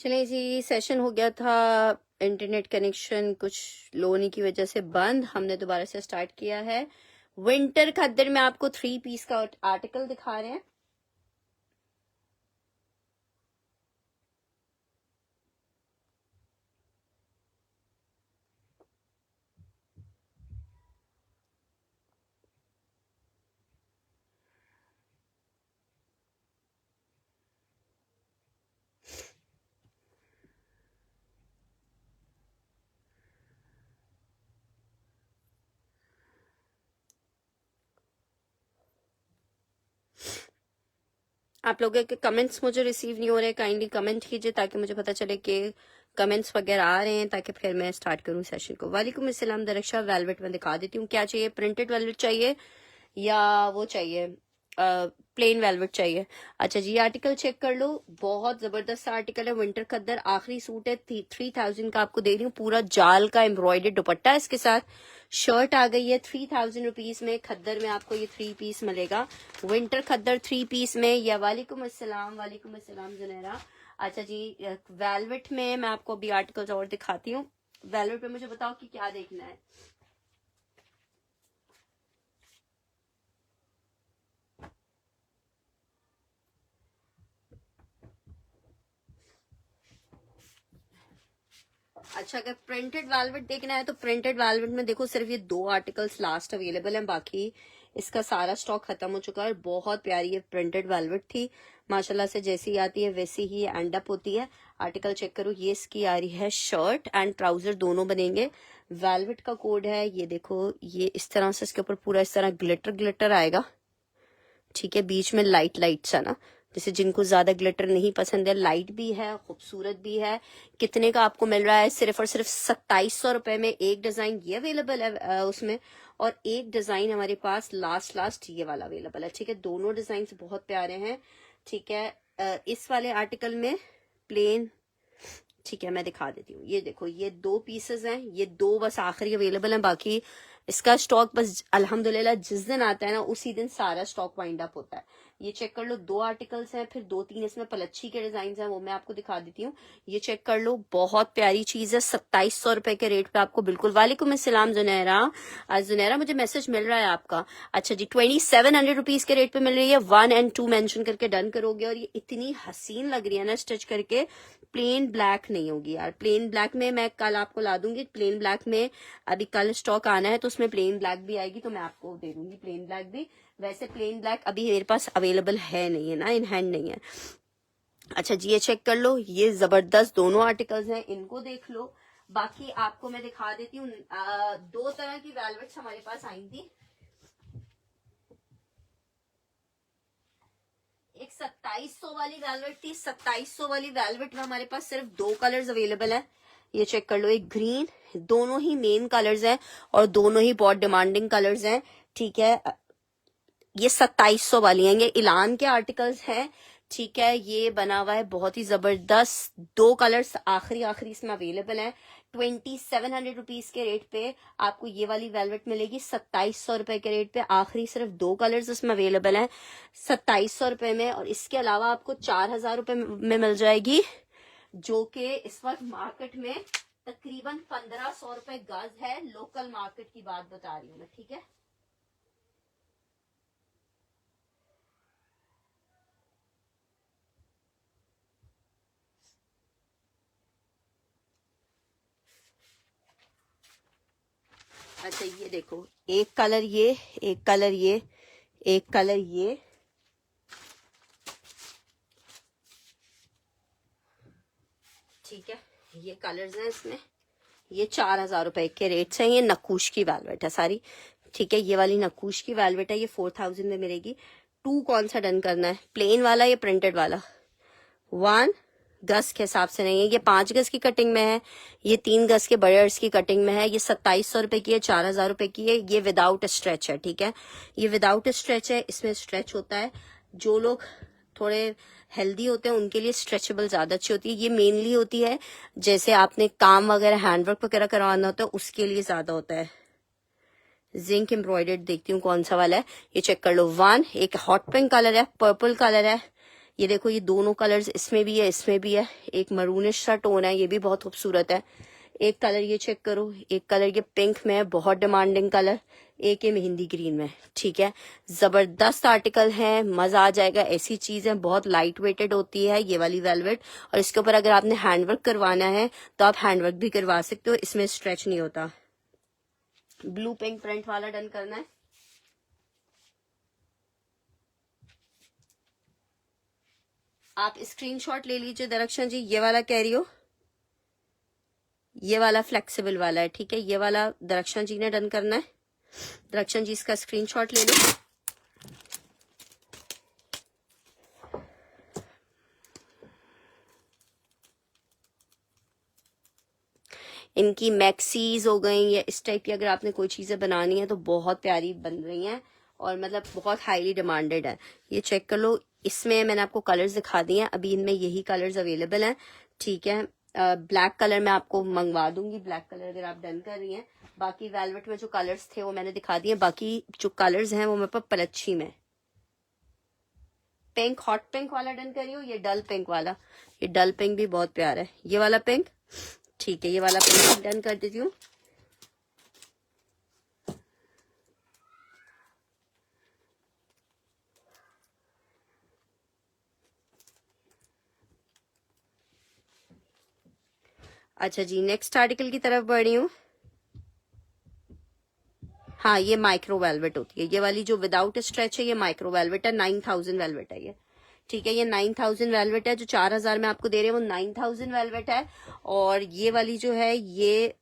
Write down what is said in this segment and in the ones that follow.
चलिए जी, सेशन हो गया था। इंटरनेट कनेक्शन कुछ लो होने की वजह से बंद, हमने दोबारा से स्टार्ट किया है। विंटर खद्दर में आपको 3 पीस का आर्टिकल दिखा रहे हैं। आप लोगों के कमेंट्स मुझे रिसीव नहीं हो रहे, काइंडली कमेंट कीजिए ताकि मुझे पता चले कि कमेंट्स वगैरह आ रहे हैं, ताकि फिर मैं स्टार्ट करूं सेशन को। वालेकुम अस्सलाम दरक्षा। वेलवेट में दिखा देती हूँ क्या चाहिए। प्रिंटेड वेलवेट चाहिए या वो चाहिए प्लेन वेलवेट चाहिए? अच्छा जी, आर्टिकल चेक कर लो। बहुत जबरदस्त आर्टिकल है, विंटर खद्दर। आखिरी सूट है, 3000 का आपको दे रही हूँ। पूरा जाल का एम्ब्रॉयडर्ड दुपट्टा है, इसके साथ शर्ट आ गई है। 3000 रुपीज में खद्दर में आपको ये 3 पीस मिलेगा। विंटर खद्दर 3 पीस में। या वालेकुम अस्सलाम जुनैरा। अच्छा जी, वेलवेट में मैं आपको अभी आर्टिकल्स और दिखाती हूँ। वेलवेट में मुझे बताओ कि क्या देखना है। अच्छा, अगर प्रिंटेड वेलवेट देखना है तो प्रिंटेड वेलवेट में देखो, सिर्फ ये 2 आर्टिकल्स लास्ट अवेलेबल हैं, बाकी इसका सारा स्टॉक खत्म हो चुका है। बहुत प्यारी ये प्रिंटेड वेलवेट थी, माशाल्लाह से जैसी आती है वैसी ही एंड अप होती है। आर्टिकल चेक करो, ये इसकी आ रही है, शर्ट एंड ट्राउजर दोनों बनेंगे। वेलवेट का कोड है, ये देखो, ये इस तरह से इसके ऊपर पूरा इस तरह ग्लिटर ग्लिटर आएगा। ठीक है, बीच में लाइट लाइट सा ना, जैसे जिनको ज्यादा ग्लिटर नहीं पसंद है, लाइट भी है खूबसूरत भी है। कितने का आपको मिल रहा है? सिर्फ और सिर्फ 2700 रुपए में। एक डिजाइन ये अवेलेबल है उसमें, और एक डिजाइन हमारे पास लास्ट ये वाला अवेलेबल है। ठीक है, दोनों डिजाइन बहुत प्यारे हैं। ठीक है, इस वाले आर्टिकल में प्लेन, ठीक है मैं दिखा देती हूँ। ये देखो, ये 2 पीसेस हैं, ये 2 बस आखिरी अवेलेबल हैं। बाकी इसका स्टॉक बस अल्हम्दुलिल्लाह जिस दिन आता है ना उसी दिन सारा स्टॉक वाइंड अप होता है। ये चेक कर लो, 2 आर्टिकल्स हैं, फिर 2-3 इसमें पलच्छी के डिजाइन हैं, वो मैं आपको दिखा देती हूँ। ये चेक कर लो, बहुत प्यारी चीज है। 2700 रुपए के रेट पे आपको बिल्कुल। वालेकुम अस्सलाम जुनैरा। आज जुनैरा मुझे मैसेज मिल रहा है आपका। अच्छा जी, 2700 रुपीज के रेट पे मिल रही है। 1 और 2 मेंशन करके डन करोगे। और ये इतनी हसीन लग रही है ना स्टिच करके। प्लेन ब्लैक नहीं होगी यार, प्लेन ब्लैक में मैं कल आपको ला दूंगी। प्लेन ब्लैक में अभी कल स्टॉक आना है, तो उसमें प्लेन ब्लैक भी आएगी, तो मैं आपको दे दूंगी प्लेन ब्लैक भी। वैसे प्लेन ब्लैक अभी मेरे पास अवेलेबल है नहीं है ना, इन हैंड नहीं है। अच्छा जी, ये चेक कर लो, ये जबरदस्त दोनों आर्टिकल्स हैं, इनको देख लो। बाकी आपको मैं दिखा देती हूँ, 2 तरह की वेलवेट्स हमारे पास आई थी। एक 2700 वाली वेलवेट थी। 2700 वाली वेलवेट में हमारे पास सिर्फ 2 कलर्स अवेलेबल है। ये चेक कर लो, एक ग्रीन, दोनों ही मेन कलर्स हैं और दोनों ही बहुत डिमांडिंग कलर्स हैं। ठीक है, ये 2700 वाली हैं, ये इलान के आर्टिकल्स हैं। ठीक है, ये बना हुआ है बहुत ही जबरदस्त। 2 कलर्स आखिरी इसमें अवेलेबल हैं। 2700 रुपीज के रेट पे आपको ये वाली वेलवेट मिलेगी। 2700 रुपए के रेट पे आखिरी सिर्फ 2 कलर्स उसमें अवेलेबल हैं 2700 रुपए में। और इसके अलावा आपको 4000 रुपए में मिल जाएगी, जो कि इस वक्त मार्केट में तकरीबन 1500 रुपए गज है। लोकल मार्केट की बात बता रही हूँ मैं। ठीक है, अच्छा ये देखो, एक कलर ये, एक कलर ये, एक कलर ये। ठीक है, ये कलर्स हैं इसमें। ये 4000 रुपए के रेट से। ये नक्कूश की वेलवेट है सारी। ठीक है, ये वाली नक्कूश की वेलवेट है, ये 4000 में मिलेगी। 2 कौन सा डन करना है, प्लेन वाला या प्रिंटेड वाला? 1 गज के हिसाब से नहीं है, ये 5 गज की कटिंग में है, ये 3 गज के बड़े अर्ज की कटिंग में है। ये 2700 रुपए की है, 4000 रुपए की है। ये विदाउट स्ट्रेच है। ठीक है, ये विदाउट स्ट्रेच है, इसमें स्ट्रेच होता है। जो लोग थोड़े हेल्दी होते हैं उनके लिए स्ट्रेचेबल ज्यादा अच्छी होती है। ये मेनली होती है जैसे आपने काम वगैरह हैंडवर्क वगैरह करवाना होता है, उसके लिए ज्यादा होता है। जिंक एम्ब्रॉयडर्ड देखती हूँ कौन सा वाला है, ये चेक कर लो। 1 एक हॉट पिंक कलर है, पर्पल कलर है, ये देखो ये दोनों कलर्स इसमें भी है इसमें भी है। एक मरूनिश सा टोन है, ये भी बहुत खूबसूरत है। एक कलर ये चेक करो, एक कलर ये पिंक में है, बहुत डिमांडिंग कलर। एक ये मेहंदी ग्रीन में, ठीक है। जबरदस्त आर्टिकल है, मजा आ जाएगा। ऐसी चीज है, बहुत लाइट वेटेड होती है ये वाली वेलवेट। और इसके ऊपर अगर आपने हैंडवर्क करवाना है तो आप हैंडवर्क भी करवा सकते हो, इसमें स्ट्रेच नहीं होता। ब्लू पिंक प्रिंट वाला डन करना है। आप स्क्रीनशॉट ले लीजिए दरख्शन जी। ये वाला कह रही हो, ये वाला फ्लेक्सिबल वाला है, ठीक है। ये वाला दरख्शन जी ने डन करना है। दरख्शन जी इसका स्क्रीनशॉट ले लो। इनकी मैक्सीज हो गई या इस टाइप की अगर आपने कोई चीजें बनानी है तो बहुत प्यारी बन रही हैं और मतलब बहुत हाईली डिमांडेड है। ये चेक कर लो, इसमें मैंने आपको कलर्स दिखा दिए हैं, अभी इनमें यही कलर्स अवेलेबल हैं, ठीक है। ब्लैक कलर मैं आपको मंगवा दूंगी, ब्लैक कलर अगर आप डन कर रही हैं। बाकी वेलवेट में जो कलर्स थे वो मैंने दिखा दिए, बाकी जो कलर्स हैं वो मेरे पास पलच्छी में। पिंक, हॉट पिंक वाला डन करी हो, ये डल पिंक वाला, ये डल पिंक भी बहुत प्यारा है। ये वाला पिंक, ठीक है, ये वाला पिंक डन कर देती हूँ। अच्छा जी, नेक्स्ट आर्टिकल की तरफ बढ़ रही हूँ। हाँ, ये माइक्रो वेलवेट होती है, ये वाली जो विदाउट स्ट्रेच है ये माइक्रो वेलवेट है। 9000 वेलवेट है ये, ठीक है। ये 9000 वेलवेट है। जो 4000 में आपको दे रहे हैं वो 9000 वेलवेट है। और ये वाली जो है ये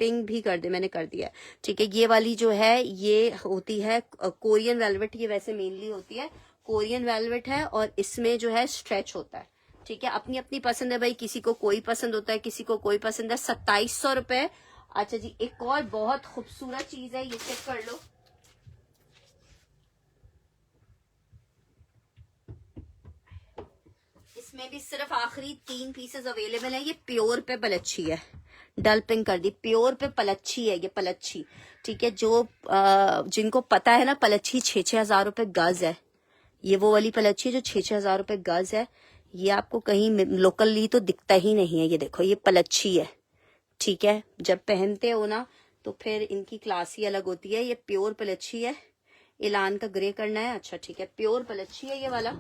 पिंक भी कर दे, मैंने कर दिया है, ठीक है। ये वाली जो है ये होती है कोरियन वेलवेट, ये वैसे मेनली होती है कोरियन वेलवेट है और इसमें जो है स्ट्रेच होता है, ठीक है। अपनी अपनी पसंद है भाई, किसी को कोई पसंद होता है, किसी को कोई पसंद है। 2700 रुपए। अच्छा जी, एक और बहुत खूबसूरत चीज है, ये चेक कर लो। इसमें भी सिर्फ आखिरी 3 पीसेस अवेलेबल है। ये प्योर पे पलच्छी है, डल पिंक कर दी, प्योर पे पलच्छी है ये पलच्छी, ठीक है। जो जिनको पता है ना पलच्छी 6-6 हजार रुपए गज है, ये वो वाली पलच्छी है जो 6-6 हजार रुपए गज है। ये आपको कहीं लोकली तो दिखता ही नहीं है। ये देखो ये पलच्छी है, ठीक है। जब पहनते हो ना तो फिर इनकी क्लास ही अलग होती है। ये प्योर पलच्छी है, इलान का ग्रे करना है, अच्छा ठीक है। प्योर पलच्छी है ये वाला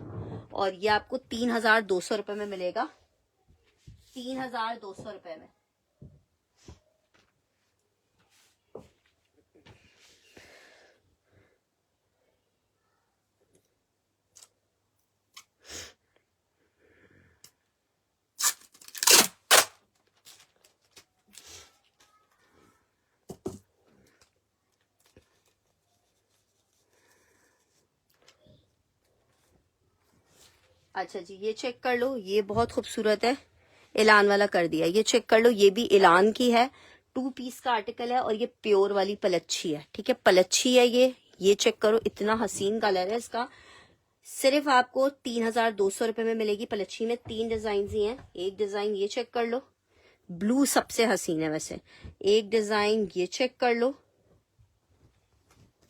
और ये आपको 3200 रुपए में मिलेगा, 3200 रुपए में। अच्छा जी, ये चेक कर लो, ये बहुत खूबसूरत है, इलान वाला कर दिया। ये चेक कर लो, ये भी इलान की है, 2 पीस का आर्टिकल है और ये प्योर वाली पलच्छी है, ठीक है। पलच्छी है ये चेक करो, इतना हसीन कलर है इसका। सिर्फ आपको 3200 रुपए में मिलेगी पलच्छी में। 3 डिजाइन ही हैं। एक डिजाइन ये चेक कर लो, ब्लू सबसे हसीन है वैसे। एक डिजाइन ये चेक कर लो,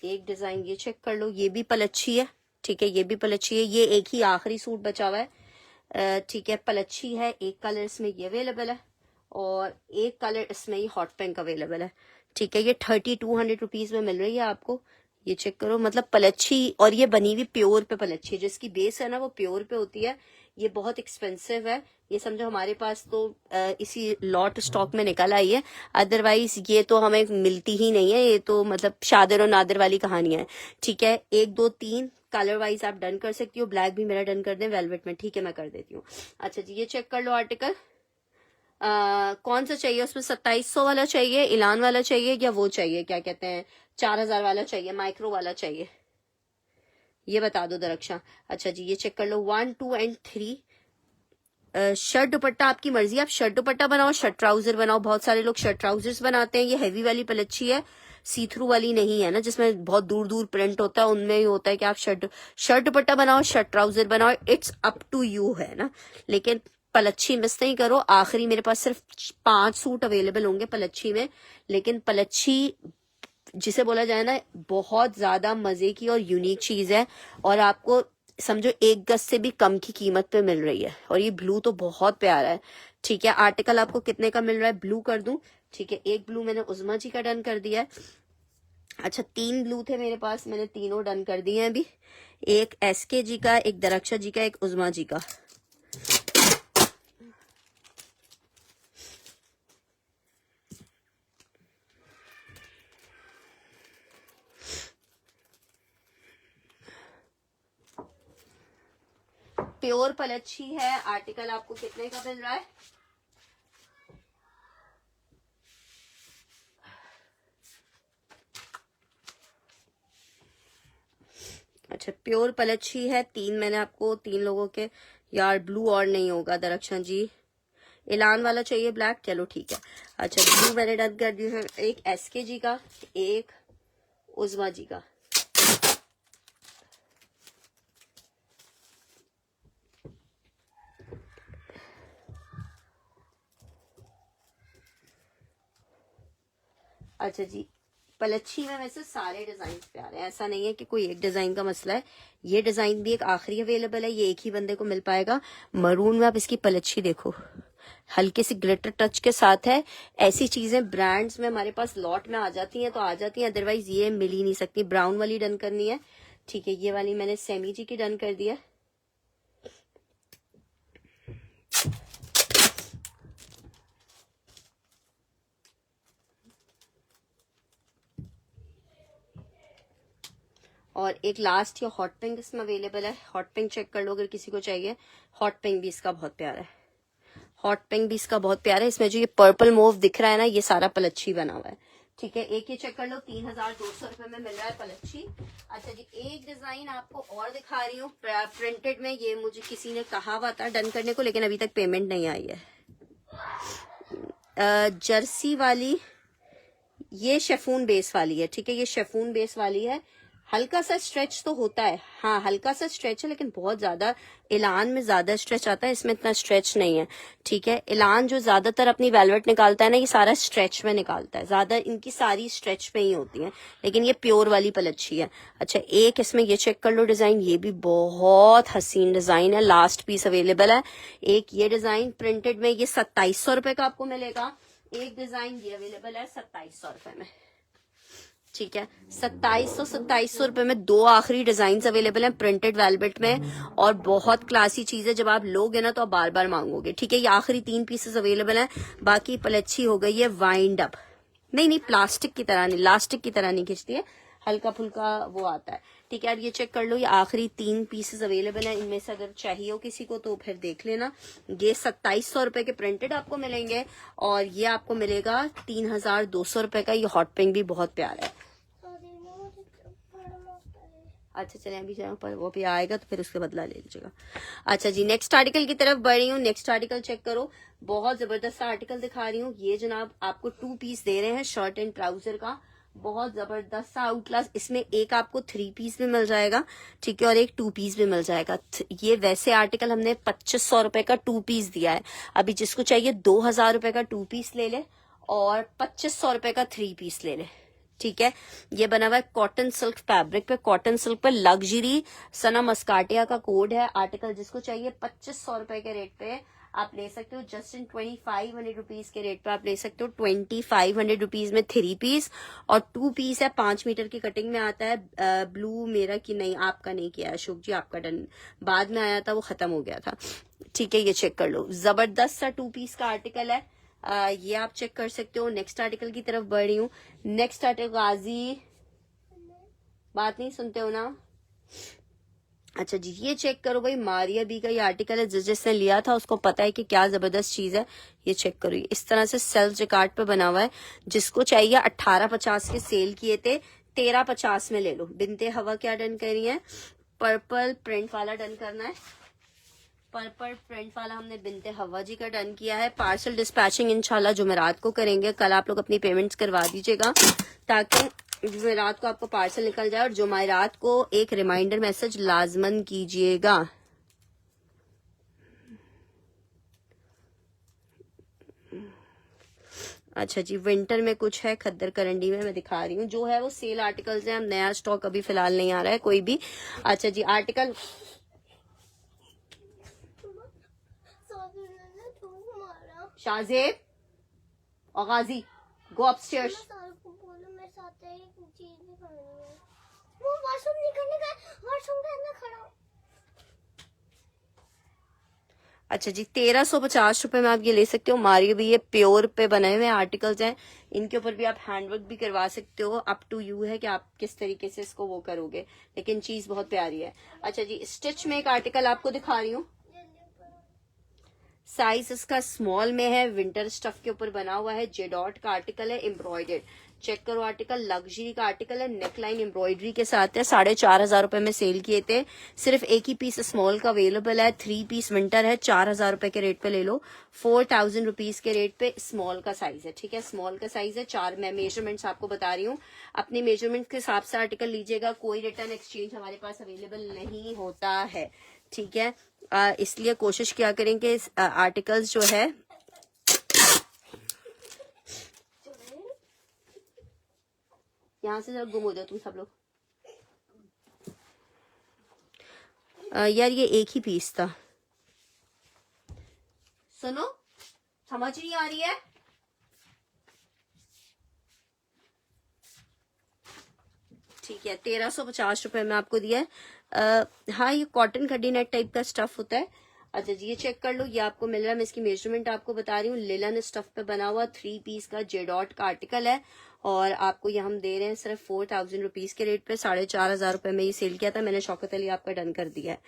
एक डिजाइन ये चेक कर लो, ये भी पलच्छी है, ठीक है। ये भी पलच्छी है। ये एक ही आखिरी सूट बचा हुआ है, ठीक है। पलच्छी है, एक कलर इसमें ये अवेलेबल है और एक कलर इसमें ये हॉट पिंक अवेलेबल है, ठीक है। ये 3200 रुपीज में मिल रही है आपको। ये चेक करो, मतलब पलच्छी, और ये बनी हुई प्योर पे पलच्छी, जिसकी बेस है ना वो प्योर पे होती है। ये बहुत एक्सपेंसिव है, ये समझो हमारे पास तो इसी लॉट स्टॉक में निकल आई है, अदरवाइज ये तो हमें मिलती ही नहीं है। ये तो मतलब शादिर और नादिर वाली कहानियां है, ठीक है। 1 2 3 कलर वाइज आप डन कर सकती हो। ब्लैक भी मेरा डन कर दें वेलवेट में, ठीक है, मैं कर देती हूँ। अच्छा जी, ये चेक कर लो आर्टिकल। कौन सा चाहिए उसमें? 2700 वाला चाहिए, इलान वाला चाहिए, या वो चाहिए क्या कहते हैं 4000 वाला चाहिए, माइक्रो वाला चाहिए? ये बता दो दरक्षा। अच्छा जी, ये चेक कर लो, 1 2 एंड 3। शर्ट दुपट्टा आपकी मर्जी, आप शर्ट दुपट्टा बनाओ, शर्ट ट्राउजर बनाओ। बहुत सारे लोग शर्ट ट्राउजर्स बनाते हैं। ये हैवी वाली पलच्छी है, सी थ्रू वाली नहीं है ना, जिसमें बहुत दूर दूर प्रिंट होता है, उनमें ही होता है कि आप शर्ट दुपट्टा बनाओ, शर्ट ट्राउजर बनाओ, इट्स अप टू यू है ना। लेकिन पलच्छी मिस नहीं करो। आखिरी मेरे पास सिर्फ 5 सूट अवेलेबल होंगे पलच्छी में, लेकिन पलच्छी जिसे बोला जाए ना बहुत ज्यादा मजे की और यूनिक चीज है। और आपको समझो 1 गज से भी कम की कीमत पे मिल रही है। और ये ब्लू तो बहुत प्यारा है। ठीक है, आर्टिकल आपको कितने का मिल रहा है, ब्लू कर दूं? ठीक है, एक ब्लू मैंने उज़मा जी का डन कर दिया है। अच्छा, 3 ब्लू थे मेरे पास, मैंने तीनों डन कर दिए हैं अभी। एक एसके जी का, एक दरक्षा जी का, एक उज़मा जी का। प्योर पलच्छी है। आर्टिकल आपको कितने का मिल रहा है? अच्छा, प्योर पलच्छी है। 3 मैंने आपको, 3 लोगों के। यार ब्लू और नहीं होगा दरक्षा जी, एलान वाला चाहिए ब्लैक, चलो ठीक है। अच्छा, ब्लू मैंने डन कर दी है। एक एसके जी का, एक उज़मा जी का। अच्छा जी, पलच्छी में वैसे सारे डिजाइन प्यारे हैं, ऐसा नहीं है कि कोई एक डिजाइन का मसला है। ये डिजाइन भी एक आखिरी अवेलेबल है, ये एक ही बंदे को मिल पाएगा। मरून में आप इसकी पलच्छी देखो, हल्के से ग्लिटर टच के साथ है। ऐसी चीजें ब्रांड्स में हमारे पास लॉट में आ जाती हैं तो आ जाती हैं, अदरवाइज ये मिल ही नहीं सकती। ब्राउन वाली डन करनी है। ठीक है, ये वाली मैंने सेमी जी की डन कर दिया। और एक लास्ट ये हॉट पिंक इसमें अवेलेबल है। हॉट पिंक चेक कर लो अगर किसी को चाहिए। हॉट पिंक भी इसका बहुत प्यारा है। हॉट पिंक भी इसका बहुत प्यारा है। इसमें जो ये पर्पल मोव दिख रहा है ना, ये सारा पलच्छी बना हुआ है। ठीक है, एक ये चेक कर लो, 3200 रुपए में मिल रहा है पलच्छी। अच्छा जी, एक डिजाइन आपको और दिखा रही हूँ प्रिंटेड में। ये मुझे किसी ने कहा हुआ था डन करने को, लेकिन अभी तक पेमेंट नहीं आई है। जर्सी वाली, ये शेफून बेस वाली है। ठीक है, ये शेफून बेस वाली है। हल्का सा स्ट्रेच तो होता है, हाँ हल्का सा स्ट्रेच है, लेकिन बहुत ज्यादा, इलान में ज्यादा स्ट्रेच आता है, इसमें इतना स्ट्रेच नहीं है। ठीक है, इलान जो ज्यादातर अपनी वेलवेट निकालता है ना, ये सारा स्ट्रेच में निकालता है, ज्यादा इनकी सारी स्ट्रेच में ही होती है, लेकिन ये प्योर वाली पलच्छी है। अच्छा, एक इसमें ये चेक कर लो डिजाइन, ये भी बहुत हसीन डिजाइन है, लास्ट पीस अवेलेबल है। एक ये डिजाइन प्रिंटेड में, ये 2700 रुपए का आपको मिलेगा। एक डिजाइन ये अवेलेबल है 2700 रुपए में। ठीक है, 2700 रुपए में 2 आखिरी डिजाइन अवेलेबल हैं प्रिंटेड वेलवेट में, और बहुत क्लासी चीज है। जब आप लोगे ना तो आप बार बार मांगोगे। ठीक है, ये आखिरी 3 पीसेस अवेलेबल हैं। बाकी पलच्छी हो गई है वाइंड अप, नहीं प्लास्टिक की तरह नहीं, लास्टिक की तरह नहीं खिंचती है, हल्का फुल्का वो आता है। ठीक है यार, ये चेक कर लो, ये आखिरी 3 पीसेस अवेलेबल हैं। इनमें से अगर चाहिए हो किसी को तो फिर देख लेना। ये 2700 रुपए के प्रिंटेड आपको मिलेंगे, और ये आपको मिलेगा 3200 रुपए का। ये हॉट पिंक भी बहुत प्यारा है। अच्छा चले, अभी जहाँ पर वो भी आएगा तो फिर उसके बदला ले लीजिएगा। अच्छा जी, नेक्स्ट आर्टिकल की तरफ बढ़ रही हूँ। नेक्स्ट आर्टिकल चेक करो, बहुत जबरदस्त आर्टिकल दिखा रही हूँ। ये जनाब आपको 2 पीस दे रहे हैं शर्ट एंड ट्राउजर का, बहुत जबरदस्त सा आउटलास। इसमें एक आपको 3 पीस भी मिल जाएगा, ठीक है, और एक 2 पीस भी मिल जाएगा। ये वैसे आर्टिकल हमने 2500 रुपए का 2 पीस दिया है। अभी जिसको चाहिए 2000 रुपए का 2 पीस ले ले, और 2500 रुपए का 3 पीस ले ले। ठीक है, ये बना हुआ है कॉटन सिल्क फैब्रिक पे, कॉटन सिल्क पे लग्जरी सना मस्काटिया का कोड है। आर्टिकल जिसको चाहिए 2500 रुपए के रेट पे आप ले सकते हो, जस्ट इन 2500 रुपीज के रेट पे आप ले सकते हो। 2500 रुपीज में 3 पीस और 2 पीस है, 5 मीटर की कटिंग में आता है। ब्लू मेरा की नहीं, आपका नहीं किया अशोक जी, आपका डन बाद में आया था, वो खत्म हो गया था। ठीक है, ये चेक कर लो, जबरदस्त सा 2 पीस का आर्टिकल है। ये आप चेक कर सकते हो। नेक्स्ट आर्टिकल की तरफ बढ़ रही हूँ। नेक्स्ट आर्टिकल, गाजी बात नहीं सुनते हो ना? अच्छा जी, ये चेक करो भाई, मारिया बी का ये आर्टिकल है। जिसने लिया था उसको पता है कि क्या जबरदस्त चीज है। ये चेक करो, इस तरह से सेल्फ जिकार्ड पे बना हुआ है। जिसको चाहिए 1850 के सेल किए थे, 1350 में ले लो। बिनते हवा क्या डन करी है, पर्पल प्रिंट वाला डन करना है। पर्पल प्रिंट वाला हमने बिनते हवा जी का डन किया है। पार्सल डिस्पैचिंग इंशाल्लाह जुमेरात को करेंगे। कल आप लोग अपनी पेमेंट्स करवा दीजिएगा ताकि जुमेरात को आपको पार्सल निकल जाए, और जुमेरात को एक रिमाइंडर मैसेज लाजमन कीजिएगा। अच्छा जी, विंटर में कुछ है खद्दर करंडी में, मैं दिखा रही हूँ। जो है वो सेल आर्टिकल्स हैं, नया स्टॉक अभी फिलहाल नहीं आ रहा है कोई भी। अच्छा जी, आर्टिकल शाहजेब और गाजी, गो अपस्टेयर्स। मेरे साथ एक चीज भी करनी है, वो वॉशरूम नहीं करने का, वॉशरूम के अंदर खड़ा हूं। अच्छा जी, 1350 रुपए में आप ये ले सकते हो। मारियो भी ये प्योर पे बने हुए आर्टिकल्स हैं, इनके ऊपर भी आप हैंडवर्क भी करवा सकते हो। अप टू यू है कि आप किस तरीके से इसको वो करोगे, लेकिन चीज बहुत प्यारी है। अच्छा जी, स्टिच में एक आर्टिकल आपको दिखा रही हूँ। साइज इसका स्मॉल में है, विंटर स्टफ के ऊपर बना हुआ है, जेडॉट का आर्टिकल है, एम्ब्रॉयडर्ड। चेक करो आर्टिकल, लग्जरी का आर्टिकल है, नेकलाइन एम्ब्रॉयडरी के साथ है। 4500 रुपए में सेल किए थे। सिर्फ एक ही पीस स्मॉल का अवेलेबल है, 3 पीस विंटर है, 4000 रुपए के रेट पे ले लो। 4000 रुपीज के रेट पे स्मॉल का साइज है, ठीक है, स्मॉल का साइज है। 4 मैं मेजरमेंट्स आपको बता रही हूँ, अपने मेजरमेंट के हिसाब से आर्टिकल लीजिएगा। कोई रिटर्न एक्सचेंज हमारे पास अवेलेबल नहीं होता है, ठीक है। इसलिए कोशिश क्या करें कि आर्टिकल्स जो है, यहाँ से जरा गुम हो जाओ तुम सब लोग। यार ये एक ही पीस था, सुनो, समझ नहीं आ रही है। ठीक है, 1350 रुपए में आपको दिया है। हाँ, ये कॉटन खड्डी नेट टाइप का स्टफ होता है। अच्छा जी, ये चेक कर लो, ये आपको मिल रहा है। मैं इसकी मेजरमेंट आपको बता रही हूँ। लिलन स्टफ पे बना हुआ 3 पीस का जेडॉट का आर्टिकल है, और आपको ये हम दे रहे हैं सिर्फ 4000 रुपीज के रेट पे। 4500 रुपए में ये सेल किया था मैंने, शौकत अली आपका डन कर दिया है।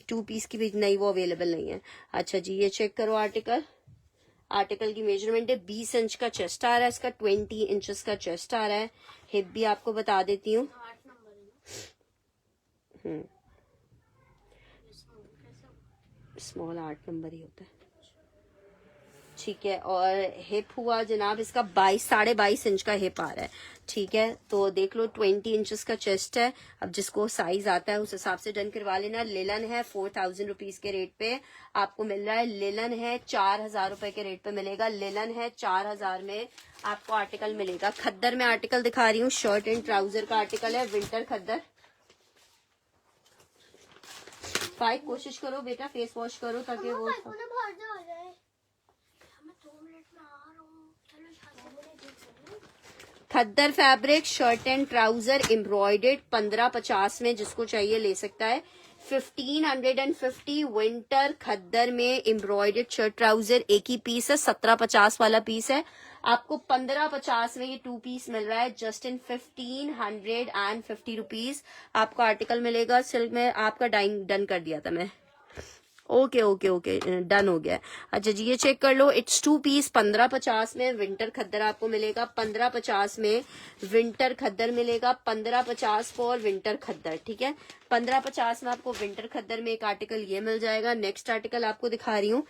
2 पीस की भी नहीं, वो अवेलेबल नहीं है। अच्छा जी, ये चेक करो आर्टिकल। आर्टिकल की मेजरमेंट है, 20 इंच का चेस्ट आ रहा है इसका, 20 इंचेस का चेस्ट आ रहा है। हिप भी आपको बता देती हूँ। स्मॉल 8 नंबर ही होता है, ठीक है। और हिप हुआ जनाब इसका 22.5 इंच का हिप आ रहा है, ठीक है। तो देख लो, 20 इंचेस का चेस्ट है। अब जिसको साइज आता है उस हिसाब से डन करवा लेना। लिलन है 4000 रुपीज के रेट पे आपको मिल रहा है। लिलन है 4000 रुपए के रेट पे मिलेगा। लिलन है 4000 में आपको आर्टिकल मिलेगा। खद्दर में आर्टिकल दिखा रही हूँ, शर्ट एंड ट्राउजर का आर्टिकल है, विंटर खद्दर। भाई कोशिश करो बेटा, फेस वॉश करो ताकि वो khaddar fabric, shirt and trouser embroidered, 1550 में जिसको चाहिए ले सकता है। 1550 विंटर खद्दर में एम्ब्रॉयडर्ड शर्ट ट्राउजर, एक ही पीस है, 1750 वाला पीस है। आपको 1550 में ये 2 पीस मिल रहा है, जस्ट इन 1550 रुपीज आपको आर्टिकल मिलेगा। सिल्क में आपका डाइंग डन कर दिया था मैं, ओके ओके ओके, डन हो गया। अच्छा जी, ये चेक कर लो, इट्स 2 पीस 1550 में विंटर खद्दर आपको मिलेगा। 1550 में विंटर खद्दर मिलेगा, 1550 फॉर विंटर खद्दर, ठीक है। 1550 में आपको विंटर खद्दर में एक आर्टिकल ये मिल जाएगा। नेक्स्ट आर्टिकल आपको दिखा रही हूँ,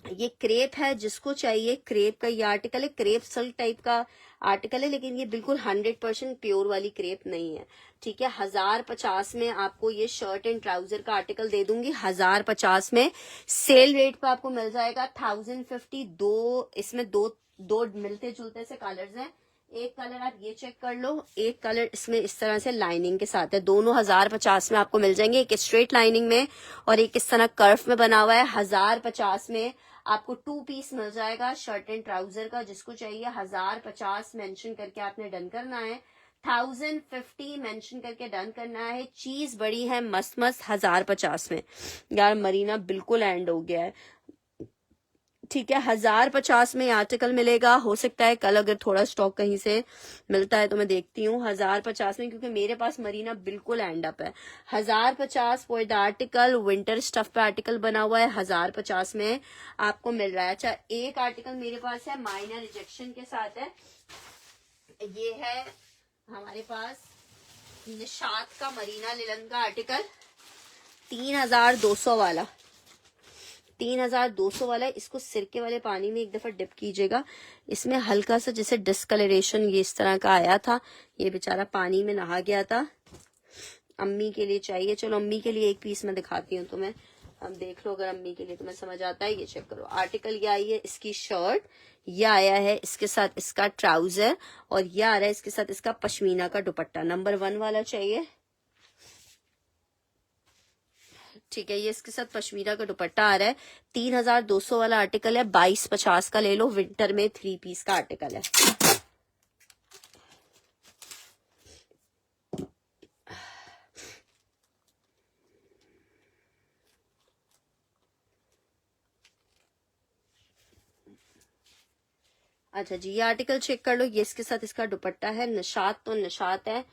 ये क्रेप है, जिसको चाहिए क्रेप का ये आर्टिकल है। क्रेप सिल्क टाइप का आर्टिकल है, लेकिन ये बिल्कुल 100% प्योर वाली क्रेप नहीं है, ठीक है। 1050 में आपको ये शर्ट एंड ट्राउजर का आर्टिकल दे दूंगी। 1050 में सेल रेट पे आपको मिल जाएगा 1050। इसमें दो मिलते जुलते से कलर्स हैं। एक कलर आप ये चेक कर लो, एक कलर इसमें इस तरह से लाइनिंग के साथ है। दोनों 1050 में आपको मिल जाएंगे, एक स्ट्रेट लाइनिंग में और एक इस तरह कर्व में बना हुआ है। 1050 में आपको 2 पीस मिल जाएगा शर्ट एंड ट्राउजर का, जिसको चाहिए 1050 मेंशन करके आपने डन करना है। 1050 मेंशन करके डन करना है। चीज बड़ी है मस्त मस्त 1050 में। यार मरीना बिल्कुल एंड हो गया है, ठीक है। 1050 में आर्टिकल मिलेगा। हो सकता है कल अगर थोड़ा स्टॉक कहीं से मिलता है तो मैं देखती हूँ। 1050 में, क्योंकि मेरे पास मरीना बिल्कुल एंड अप है। 1050 for the article, winter stuff पे आर्टिकल बना हुआ है, 1050 में आपको मिल रहा है। अच्छा, एक आर्टिकल मेरे पास है माइनर रिजेक्शन के साथ है, ये है हमारे पास निशात का मरीना लिलन का आर्टिकल, 3200 वाला, 3200 वाला। इसको सिरके वाले पानी में एक दफा डिप कीजिएगा। इसमें हल्का सा जैसे डिस्कलरेशन ये इस तरह का आया था, ये बेचारा पानी में नहा गया था। अम्मी के लिए चाहिए, चलो अम्मी के लिए एक पीस में दिखाती हूँ तुम्हें, अब देख लो अगर अम्मी के लिए तुम्हें समझ आता है। ये चेक करो, आर्टिकल ये आई है इसकी शर्ट, ये आया है इसके साथ इसका ट्राउजर, और ये आ रहा है इसके साथ इसका पश्मीना का दुपट्टा। नंबर 1 वाला चाहिए ठीक है, ये इसके साथ पश्मीना का दुपट्टा आ रहा है। 3200 वाला आर्टिकल है, 2250 का ले लो। विंटर में 3 पीस का आर्टिकल है। अच्छा जी, ये आर्टिकल चेक कर लो। ये इसके साथ इसका दुपट्टा है। निशात तो निशात है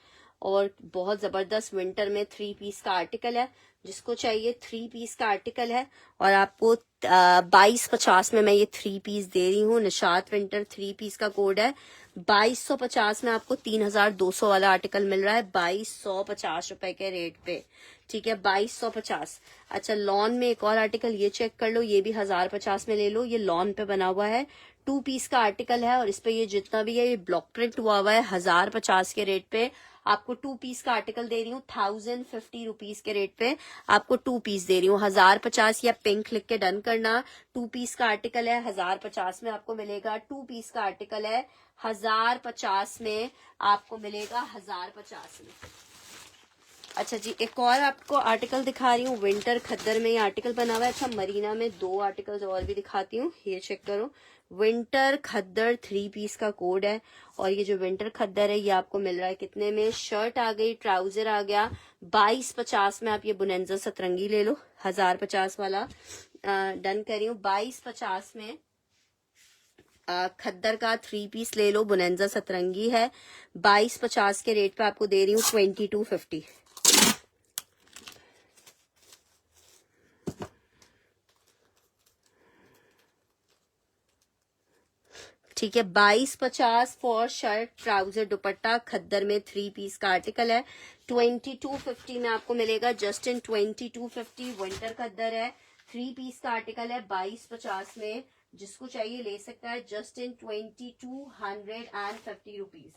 और बहुत जबरदस्त विंटर में 3 पीस का आर्टिकल है। जिसको चाहिए 3 पीस का आर्टिकल है और आपको 2250 में मैं ये 3 पीस दे रही हूँ। निशात विंटर 3 पीस का कोड है। 2250 में आपको 3200 वाला आर्टिकल मिल रहा है 2250 रुपए के रेट पे। ठीक है, 2250। अच्छा, लॉन में एक और आर्टिकल ये चेक कर लो। ये भी 1050 में ले लो। ये लॉन पे बना हुआ है, 2 पीस का आर्टिकल है और इस पे ये जितना भी है ये ब्लॉक प्रिंट हुआ हुआ है। 1050 के रेट पे आपको 2 पीस का आर्टिकल दे रही हूँ। 1050 रुपीज के रेट पे आपको 2 पीस दे रही हूँ। 1050 या पिंक लिख के डन करना। 2 पीस का आर्टिकल है, 1050 में आपको मिलेगा। 2 पीस का आर्टिकल है, 1050 में आपको मिलेगा। 1050 में। अच्छा जी, एक और आपको आर्टिकल दिखा रही हूँ। विंटर खद्दर में ये आर्टिकल बना हुआ है। अच्छा, मरीना में 2 आर्टिकल्स और भी दिखाती हूँ, ये चेक करो। विंटर खद्दर 3 पीस का कोड है और ये जो विंटर खद्दर है ये आपको मिल रहा है कितने में? शर्ट आ गई, ट्राउजर आ गया। 2250 में आप ये बुनेंजा सतरंगी ले लो। 1050 वाला डन कर रही हूँ। 2250 में खद्दर का 3 पीस ले लो, बुनेंजा सतरंगी है। 2250 के रेट पे आपको दे रही हूँ 2250। ठीक है, 2250 फॉर शर्ट ट्राउजर दुपट्टा खद्दर में 3 पीस का आर्टिकल है। 2250 में आपको मिलेगा। जस्ट इन 2250 विंटर खद्दर है, 3 पीस का आर्टिकल है। 2250 में जिसको चाहिए ले सकता है। Just in 2250 rupees.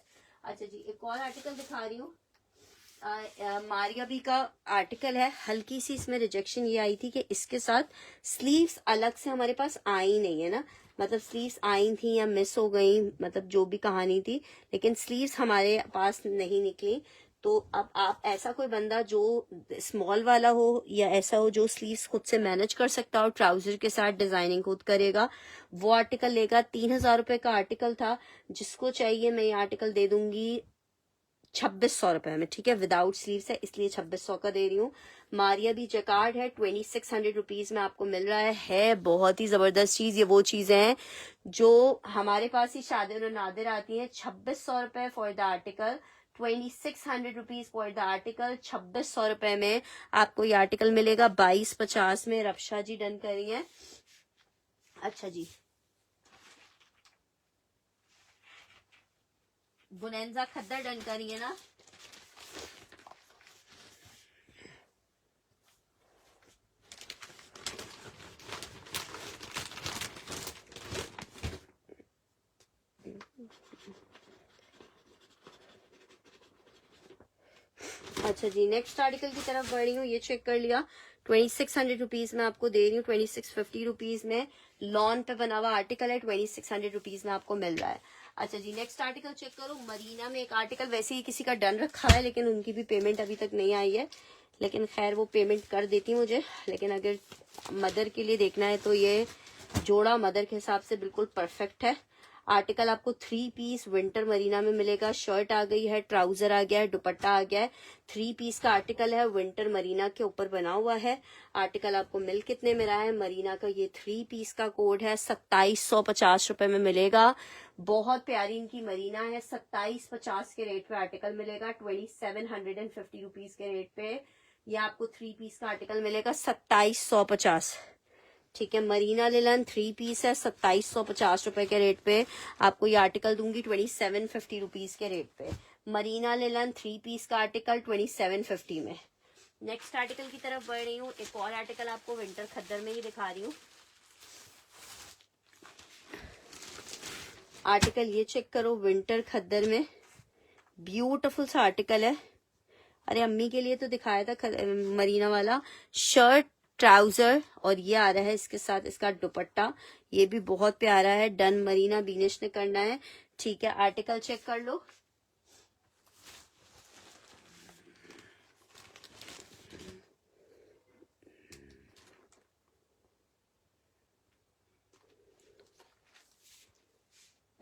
अच्छा जी, एक और आर्टिकल दिखा रही हूँ। मारिया भी का आर्टिकल है। हल्की सी इसमें रिजेक्शन ये आई थी कि इसके साथ स्लीव्स अलग से हमारे पास आई नहीं है ना, मतलब स्लीव्स आई थी या मिस हो गई, मतलब जो भी कहानी थी, लेकिन स्लीव्स हमारे पास नहीं निकली। तो अब आप ऐसा कोई बंदा जो स्मॉल वाला हो या ऐसा हो जो स्लीव्स खुद से मैनेज कर सकता हो, ट्राउजर के साथ डिजाइनिंग खुद करेगा, वो आर्टिकल लेगा। 3000 रुपए का आर्टिकल था। जिसको चाहिए मैं ये आर्टिकल दे दूंगी 2600 रुपए में। ठीक है, विदाउट स्लीव्स है इसलिए 2600 का दे रही हूँ। मारिया भी जकार्ड है, 2600 रुपीज में आपको मिल रहा है। बहुत ही जबरदस्त चीज। ये वो चीजें हैं जो हमारे पास ही शादी में नादिर आती हैं। 2600 रुपए for the article, 2600 rupees for the article. 2600 रुपए में आपको ये आर्टिकल मिलेगा। 2250 में रक्षा जी डन करी है। अच्छा जी, बुनेंजा खद्दर डन करी है ना। अच्छा जी, नेक्स्ट आर्टिकल की तरफ बढ़ रही हूँ। ये चेक कर लिया। 2600 रुपीज में आपको दे रही हूँ। 2650 रुपीज में लॉन पे बना हुआ आर्टिकल है। 2600 रुपीज में आपको मिल रहा है। अच्छा जी, नेक्स्ट आर्टिकल चेक करो। मरीना में एक आर्टिकल वैसे ही किसी का डन रखा है लेकिन उनकी भी पेमेंट अभी तक नहीं आई है, लेकिन खैर वो पेमेंट कर देती मुझे। लेकिन अगर मदर के लिए देखना है तो ये जोड़ा मदर के हिसाब से बिल्कुल परफेक्ट है। आर्टिकल आपको 3 पीस विंटर मरीना में मिलेगा। शर्ट आ गई है, ट्राउजर आ गया है, दुपट्टा आ गया है। 3 पीस का आर्टिकल है, विंटर मरीना के ऊपर बना हुआ है। आर्टिकल आपको मिल कितने में रहा है? मरीना का ये 3 पीस का कोड है, 2750 रुपए में मिलेगा। बहुत प्यारी इनकी मरीना है। 2750 के रेट पे आर्टिकल मिलेगा। 2750 रुपीज के रेट पे ये आपको 3 पीस का आर्टिकल मिलेगा 2750। ठीक है, मरीना लिलन 3 पीस है, 2750 रुपए के रेट पे आपको ये आर्टिकल दूंगी 2750 रुपीज के रेट पे। मरीना लिलन 3 पीस का आर्टिकल 2750 में। नेक्स्ट आर्टिकल की तरफ बढ़ रही हूँ। एक और आर्टिकल आपको विंटर खद्दर में ही दिखा रही हूँ। आर्टिकल ये चेक करो, विंटर खद्दर में ब्यूटीफुल सा आर्टिकल है। अरे अम्मी के लिए तो दिखाया था मरीना वाला। शर्ट, ट्राउजर और ये आ रहा है इसके साथ इसका दुपट्टा। ये भी बहुत प्यारा है। डन मरीना बीनेश ने करना है। ठीक है, आर्टिकल चेक कर लो।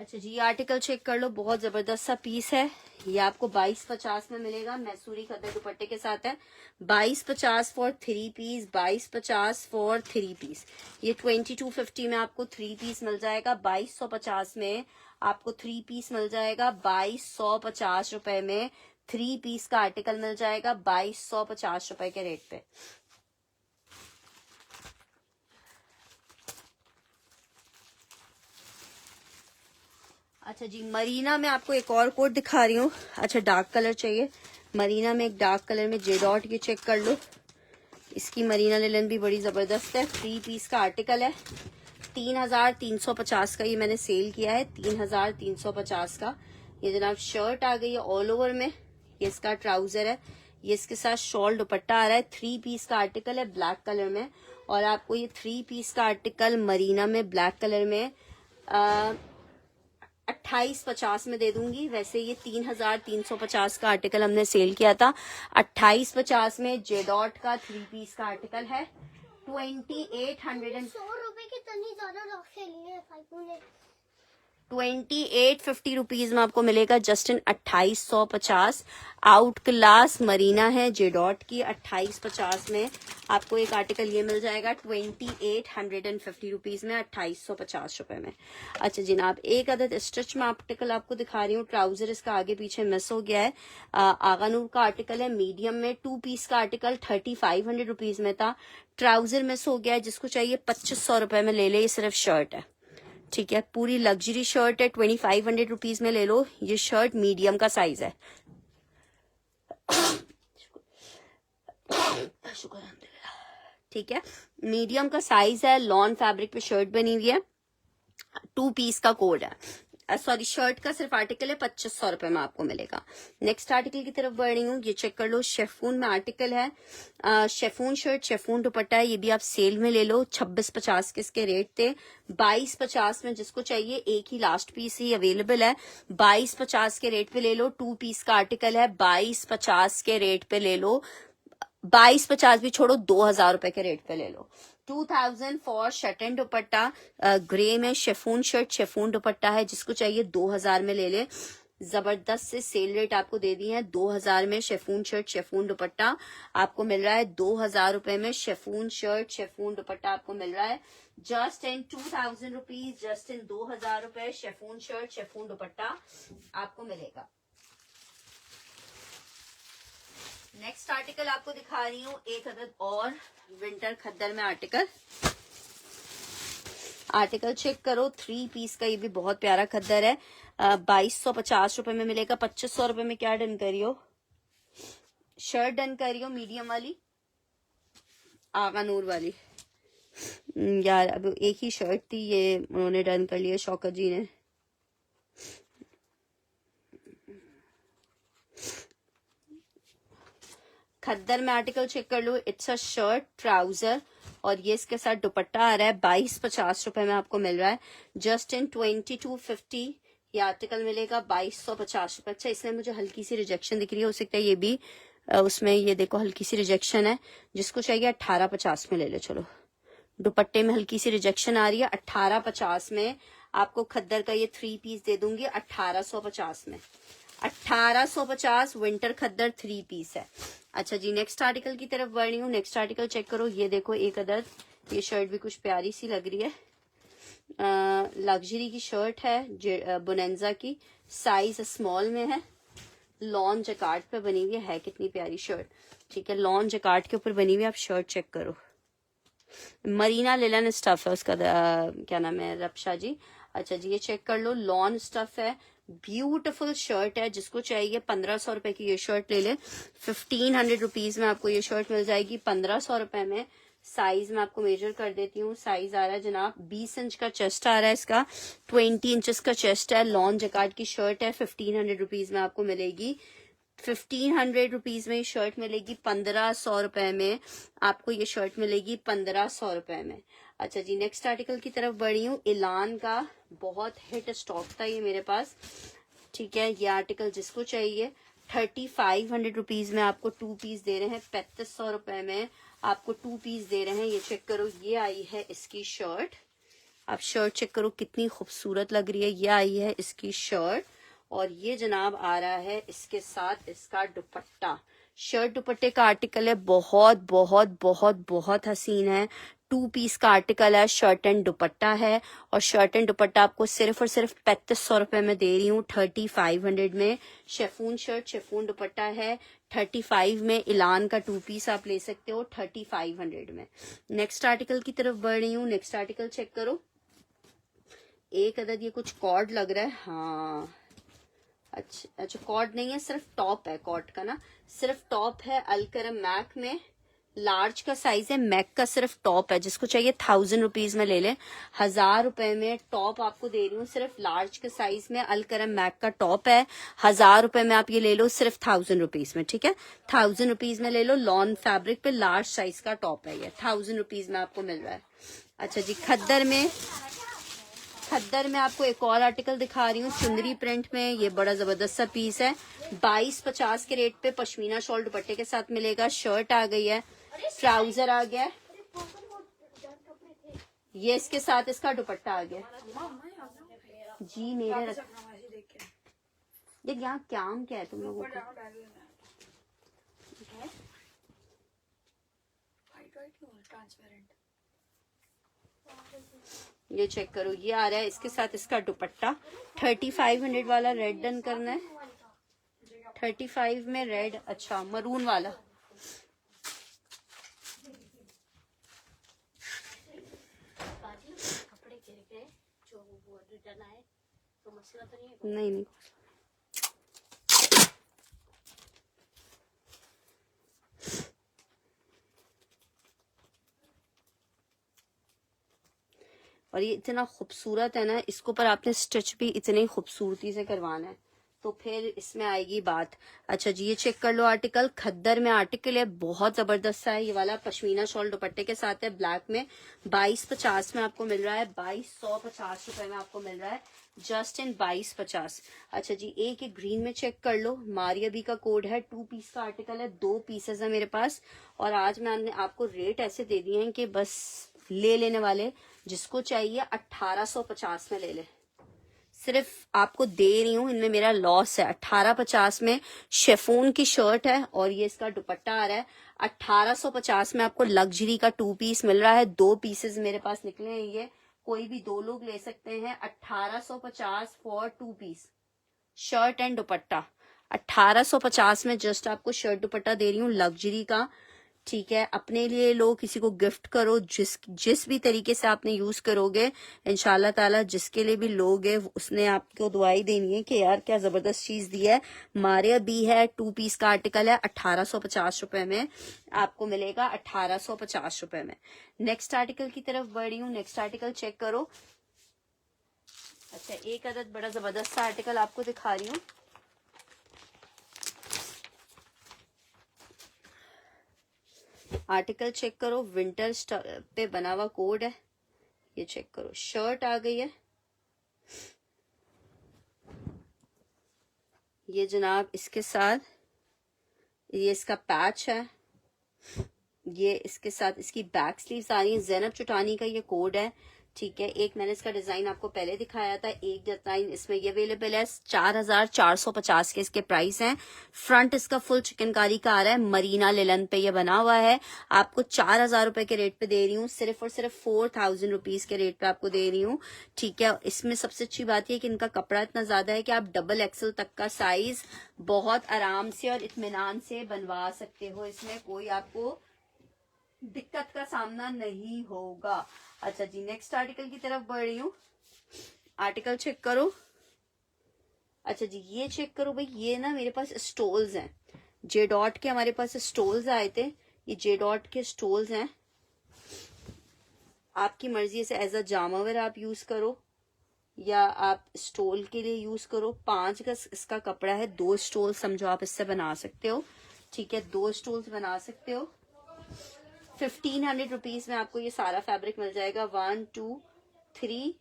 अच्छा जी, ये आर्टिकल चेक कर लो, बहुत जबरदस्त सा पीस है। ये आपको 2250 में मिलेगा, मैसूरी खद्दर दुपट्टे के साथ है। 2250 फॉर 3 पीस, 2250 फॉर 3 पीस। ये 2250 में आपको 3 पीस मिल जाएगा, 2250 में आपको 3 पीस मिल जाएगा, 2250 रुपए में 3 पीस का आर्टिकल मिल जाएगा, 2250 रुपए के रेट पे। अच्छा जी, मरीना में आपको एक और कोट दिखा रही हूँ। अच्छा, डार्क कलर चाहिए, मरीना में एक डार्क कलर में जे डॉट, ये चेक कर लो। इसकी मरीना लिलन भी बड़ी जबरदस्त है, 3 पीस का आर्टिकल है। 3350 का ये मैंने सेल किया है, 3350 का। ये जनाब शर्ट आ गई है ऑल ओवर में, ये इसका ट्राउजर है, ये इसके साथ शॉल दुपट्टा आ रहा है। 3 पीस का आर्टिकल है ब्लैक कलर में, और आपको ये 3 पीस का आर्टिकल मरीना में ब्लैक कलर में 2850 में दे दूंगी। वैसे ये 3350 का आर्टिकल हमने सेल किया था, 2850 में जे डॉट का 3 पीस का आर्टिकल है। 2800 100 रुपए की तनी ज्यादा रखे लिए फाइकू ने। 2850 रुपीज में आपको मिलेगा just in 2850। Out class Marina है जे डॉट की, 2850 में आपको एक आर्टिकल ये मिल जाएगा 2850 रुपीज में, 2850 रुपए में। अच्छा जनाब, एक अदद स्टिच में आर्टिकल आपको दिखा रही हूँ। ट्राउजर इसका आगे पीछे मिस हो गया है। आगानूर का आर्टिकल है मीडियम में, 2 पीस का आर्टिकल 3500 रुपीज में था, ट्राउजर मिस हो गया है। जिसको चाहिए 2500 रुपए में ले ले, ये सिर्फ शर्ट है, ठीक है। पूरी लग्जरी शर्ट है, 2500 रुपीज में ले लो। ये शर्ट मीडियम का साइज है। शुक्र, ठीक है, मीडियम का साइज है। लॉन फैब्रिक पे शर्ट बनी हुई है, 2 पीस का कोड है। सॉरी, शर्ट का सिर्फ आर्टिकल है, 2500 रुपए में आपको मिलेगा। नेक्स्ट आर्टिकल की तरफ बढ़ रही हूँ, ये चेक कर लो। शेफून में आर्टिकल है, शेफून शर्ट, शेफून दुपट्टा है। ये भी आप सेल में ले लो, 2650 के इसके रेट थे, 2250 में जिसको चाहिए। एक ही लास्ट पीस ही अवेलेबल है, 2250 के रेट पे ले लो। 2 पीस का आर्टिकल है, 2250 के रेट पे ले लो। 2250 भी छोड़ो, 2000 रुपए के रेट पे ले लो। 2000 for shirt and dupatta, grey में शेफून शर्ट, शेफून दुपट्टा है। जिसको चाहिए 2000 में ले ले। जबरदस्त से सेल रेट आपको दे दी है। 2000 में शेफून शर्ट, शेफून दुपट्टा आपको मिल रहा है। 2000 रुपए में शेफून शर्ट, शेफून दुपट्टा आपको मिल रहा है। Just in 2000 rupees, just in 2000 रुपए शेफून शर्ट, शेफून दुपट्टा आपको मिलेगा। नेक्स्ट आर्टिकल आपको दिखा रही हूँ, एक अदद और विंटर खद्दर में आर्टिकल। आर्टिकल चेक करो, 3 पीस का, ये भी बहुत प्यारा खद्दर है। 2250 रुपए में मिलेगा। 2500 रुपए में क्या डन करियो, शर्ट डन करियो मीडियम वाली, आगा नूर वाली। यार अब एक ही शर्ट थी, ये उन्होंने डन कर लिया शौकत जी ने। खद्दर में आर्टिकल चेक कर लो। इट्स अ शर्ट, ट्राउजर, और ये इसके साथ दुपट्टा आ रहा है। 2250 रुपए में आपको मिल रहा है। जस्ट इन 2250 ये आर्टिकल मिलेगा, 2250 रुपए। अच्छा, इसमें मुझे हल्की सी रिजेक्शन दिख रही है, हो सकता है ये भी उसमें, ये देखो हल्की सी रिजेक्शन है। जिसको चाहिए 1850 में ले लो। चलो, दुपट्टे में हल्की सी रिजेक्शन आ रही है। 1850 में आपको खद्दर का ये 3 पीस दे दूंगी, 1850 में। 1850 विंटर खद्दर 3 पीस है। अच्छा जी, नेक्स्ट आर्टिकल की तरफ बढ़ रही हूँ। नेक्स्ट आर्टिकल चेक करो, ये देखो एक अदद, ये शर्ट भी कुछ प्यारी सी लग रही है। लग्जरी की शर्ट है, बोनेंजा की, साइज स्मॉल में है। लॉन जकार्ड पे बनी हुई है कितनी प्यारी शर्ट, ठीक है। लॉन जकार्ड के ऊपर बनी हुई है, आप शर्ट चेक करो। मरीना लिलन स्टफ है उसका, क्या नाम है, रक्षा जी। अच्छा जी, ये चेक कर लो, लॉन स्टफ है, ब्यूटीफुल शर्ट है। जिसको चाहिए 1500 रुपए की ये शर्ट ले ले। 1500 रुपीज में आपको ये शर्ट मिल जाएगी, 1500 रुपए में। साइज में आपको मेजर कर देती हूँ। साइज आ रहा है जनाब 20 इंच का चेस्ट आ रहा है इसका, 20 इंचेस का चेस्ट है। लॉन जकार्ड की शर्ट है, 1500 रुपीज में आपको मिलेगी। 1500 रुपीज में ये शर्ट मिलेगी। 1500 रुपए में आपको ये शर्ट मिलेगी, 1500 रुपए में। अच्छा जी, नेक्स्ट आर्टिकल की तरफ बढ़ी हूँ। इलान का बहुत हिट स्टॉक था ये मेरे पास, ठीक है। ये आर्टिकल जिसको चाहिए 3500 रुपीज में आपको 2 पीस दे रहे हैं। 3500 रुपए में आपको 2 पीस दे रहे हैं। ये चेक करो, ये आई है इसकी शर्ट, आप शर्ट चेक करो कितनी खूबसूरत लग रही है। ये आई है इसकी शर्ट और ये जनाब आ रहा है इसके साथ इसका दुपट्टा। शर्ट दुपट्टे का आर्टिकल है, बहुत बहुत बहुत बहुत हसीन है। 2 पीस का आर्टिकल है, शर्ट एंड दुपट्टा है और शर्ट एंड दुपट्टा आपको सिर्फ और सिर्फ 3500 रुपए में दे रही हूँ, 3500 में। शेफून शर्ट शेफून दुपट्टा है, 35 में। इलान का 2 पीस आप ले सकते हो 3500 में। नेक्स्ट आर्टिकल की तरफ बढ़ रही हूँ। नेक्स्ट आर्टिकल चेक करो। एक अदद ये कुछ कॉर्ड लग रहा है, हाँ अच्छा अच्छा कॉर्ड नहीं है, सिर्फ टॉप है कॉर्ड का ना, सिर्फ टॉप है। अलकरम मैक में लार्ज का साइज है, मैक का सिर्फ टॉप है। जिसको चाहिए 1000 रुपीज में ले ले। 1000 रुपए में टॉप आपको दे रही हूँ सिर्फ लार्ज के साइज में। अलकरम मैक का टॉप है, 1000 रुपए में आप ये ले लो सिर्फ 1000 रुपीज में, ठीक है। 1000 रुपीज में ले लो। लॉन फैब्रिक पे लार्ज साइज का टॉप है, ये 1000 रुपीज में आपको मिल रहा है। अच्छा जी, खद्दर में आपको एक और आर्टिकल दिखा रही हूँ, चुंदरी प्रिंट में। ये बड़ा जबरदस्त सा पीस है, 2250 के रेट पे पश्मीना शॉल दुपट्टे के साथ मिलेगा। शर्ट आ गई है, ट्राउजर आ गया, ये इसके साथ इसका दुपट्टा आ गया जी। मेरे देख यहाँ काम क्या है तुम लोगों को, ये चेक करो। ये आ रहा है इसके साथ इसका दुपट्टा। 3500 वाला रेड डन करना है, 35 में रेड, अच्छा मरून वाला। नहीं नहीं और ये इतना खूबसूरत है ना, इसको पर आपने स्टिच भी इतनी खूबसूरती से करवाना है तो फिर इसमें आएगी बात। अच्छा जी, ये चेक कर लो आर्टिकल। खद्दर में आर्टिकल है, बहुत जबरदस्त सा है ये वाला। पश्मीना शॉल दुपट्टे के साथ है, ब्लैक में। 2250 में आपको मिल रहा है, 2250 रुपए में आपको मिल रहा है, जस्ट इन 2250। अच्छा जी, एक ग्रीन में चेक कर लो। मारिया बी का कोड है, 2 पीस का आर्टिकल है, 2 पीसेस है मेरे पास। और आज मैंने आपको रेट ऐसे दे दिए हैं कि बस ले लेने वाले जिसको चाहिए 1850 में ले ले। सिर्फ आपको दे रही हूँ, इनमें मेरा लॉस है। 1850 में शेफून की शर्ट है और ये इसका दुपट्टा आ रहा है। 1850 में आपको लग्जरी का 2 पीस मिल रहा है। 2 पीसेस मेरे पास निकले हैं, ये कोई भी 2 लोग ले सकते हैं। 1850 for 2 piece shirt and dupatta. 1850 में जस्ट आपको शर्ट दुपट्टा दे रही हूँ लग्जरी का, ठीक है। अपने लिए लो, किसी को गिफ्ट करो, जिस भी तरीके से आपने यूज करोगे इंशाल्लाह ताला, जिसके लिए भी लोगे उसने आपको दुआई देनी है कि यार क्या जबरदस्त चीज दी है। मारिया बी है, 2 पीस का आर्टिकल है, 1850 रुपए में आपको मिलेगा, 1850 रुपए में। नेक्स्ट आर्टिकल की तरफ बढ़ रही हूँ। नेक्स्ट आर्टिकल चेक करो। अच्छा, एक अदद बड़ा जबरदस्त सा आर्टिकल आपको दिखा रही हूँ। आर्टिकल चेक करो, विंटर पे बना हुआ कोड है, ये चेक करो। शर्ट आ गई है, ये जनाब इसके साथ ये इसका पैच है, ये इसके साथ इसकी बैक स्लीव्स आ रही है। ज़ैनब चुटानी का ये कोड है, ठीक है। एक मैंने इसका डिजाइन आपको पहले दिखाया था, एक डिजाइन इसमें ये अवेलेबल है। 4450 के इसके प्राइस हैं। फ्रंट इसका फुल चिकनकारी का आ रहा है, मरीना लिलन पे ये बना हुआ है। आपको 4000 रुपए के रेट पे दे रही हूँ, सिर्फ और सिर्फ 4000 रुपीज के रेट पे आपको दे रही हूँ, ठीक है। इसमें सबसे अच्छी बात यह कि इनका कपड़ा इतना ज्यादा है कि आप डबल एक्सल तक का साइज बहुत आराम से और इत्मीनान से बनवा सकते हो। इसमें कोई आपको दिक्कत का सामना नहीं होगा। अच्छा जी, नेक्स्ट आर्टिकल की तरफ बढ़ रही हूँ। आर्टिकल चेक करो। अच्छा जी, ये चेक करो भाई, ये ना मेरे पास स्टोल्स हैं, जे डॉट के हमारे पास स्टोल्स आए थे। ये जे डॉट के स्टोल्स हैं, आपकी मर्जी से एज अ जामावर आप यूज करो या आप स्टोल के लिए यूज करो। 5 गज इसका कपड़ा है, 2 स्टोल समझो आप इससे बना सकते हो, ठीक है। 2 स्टोल्स बना सकते हो। 1500 रुपीज में आपको ये सारा फैब्रिक मिल जाएगा। 1 2 3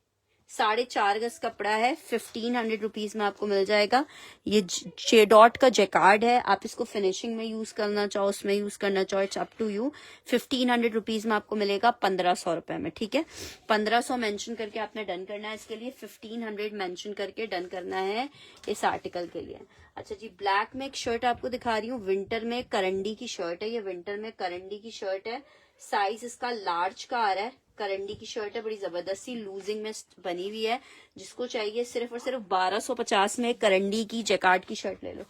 4.5 गज कपड़ा है, 1500 रुपीज में आपको मिल जाएगा। ये जे डॉट का जैकार्ड है, आप इसको फिनिशिंग में यूज करना चाहो, उसमें यूज करना चाहो, it's up to you. 1500 rupees में आपको मिलेगा 1500 रुपए में, ठीक है। 1500 मेंशन करके आपने डन करना है इसके लिए, 1500 मेंशन करके डन करना है इस आर्टिकल के लिए। अच्छा जी, ब्लैक में एक शर्ट आपको दिखा रही हूँ, विंटर में करंडी की शर्ट है, ये विंटर में करंडी की शर्ट है, साइज इसका लार्ज का आ रहा है, करंडी की शर्ट है, बड़ी जबरदस्ती लूजिंग में बनी हुई है। जिसको चाहिए सिर्फ और सिर्फ 1250 में करंडी की जैकार्ड की शर्ट ले लो।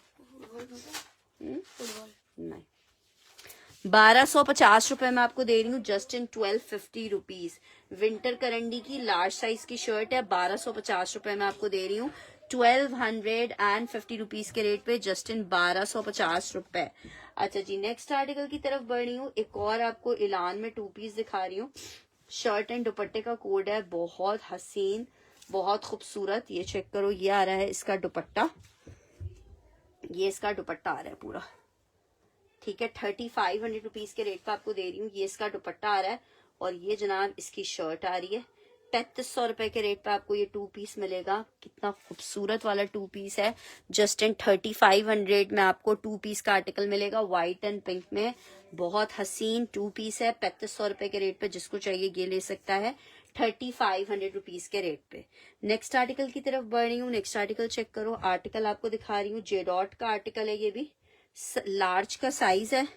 नहीं, 1250 रुपए में आपको दे रही हूँ जस्ट इन 1250 रुपीज। विंटर करंडी की लार्ज साइज की शर्ट है, 1250 रुपए में आपको दे रही हूँ 1250 रुपीज के रेट पे, जस्ट इन 1250 रुपए। अच्छा जी, नेक्स्ट आर्टिकल की तरफ बढ़ रही हूँ। एक और आपको इलान में 2 पीस दिखा रही हूँ। शर्ट एंड दुपट्टे का कोड है, बहुत हसीन, बहुत खूबसूरत। ये चेक करो, ये आ रहा है इसका दुपट्टा, ये इसका दुपट्टा आ रहा है पूरा, ठीक है। 3500 रुपीज के रेट पे आपको दे रही हूँ। ये इसका दुपट्टा आ रहा है और ये जनाब इसकी शर्ट आ रही है। 3500 रुपए के रेट पे आपको ये 2 पीस मिलेगा। कितना खूबसूरत वाला 2 पीस है, जस्ट इन 3500 में आपको 2 पीस का आर्टिकल मिलेगा, व्हाइट एंड पिंक में। बहुत हसीन 2 पीस है, 3500 रुपए के रेट पे, जिसको चाहिए ये ले सकता है 3500 रुपीज के रेट पे। नेक्स्ट आर्टिकल की तरफ बढ़ रही हूँ। नेक्स्ट आर्टिकल चेक करो, आर्टिकल आपको दिखा रही हूँ, जे डॉट का आर्टिकल है, ये भी लार्ज का साइज है,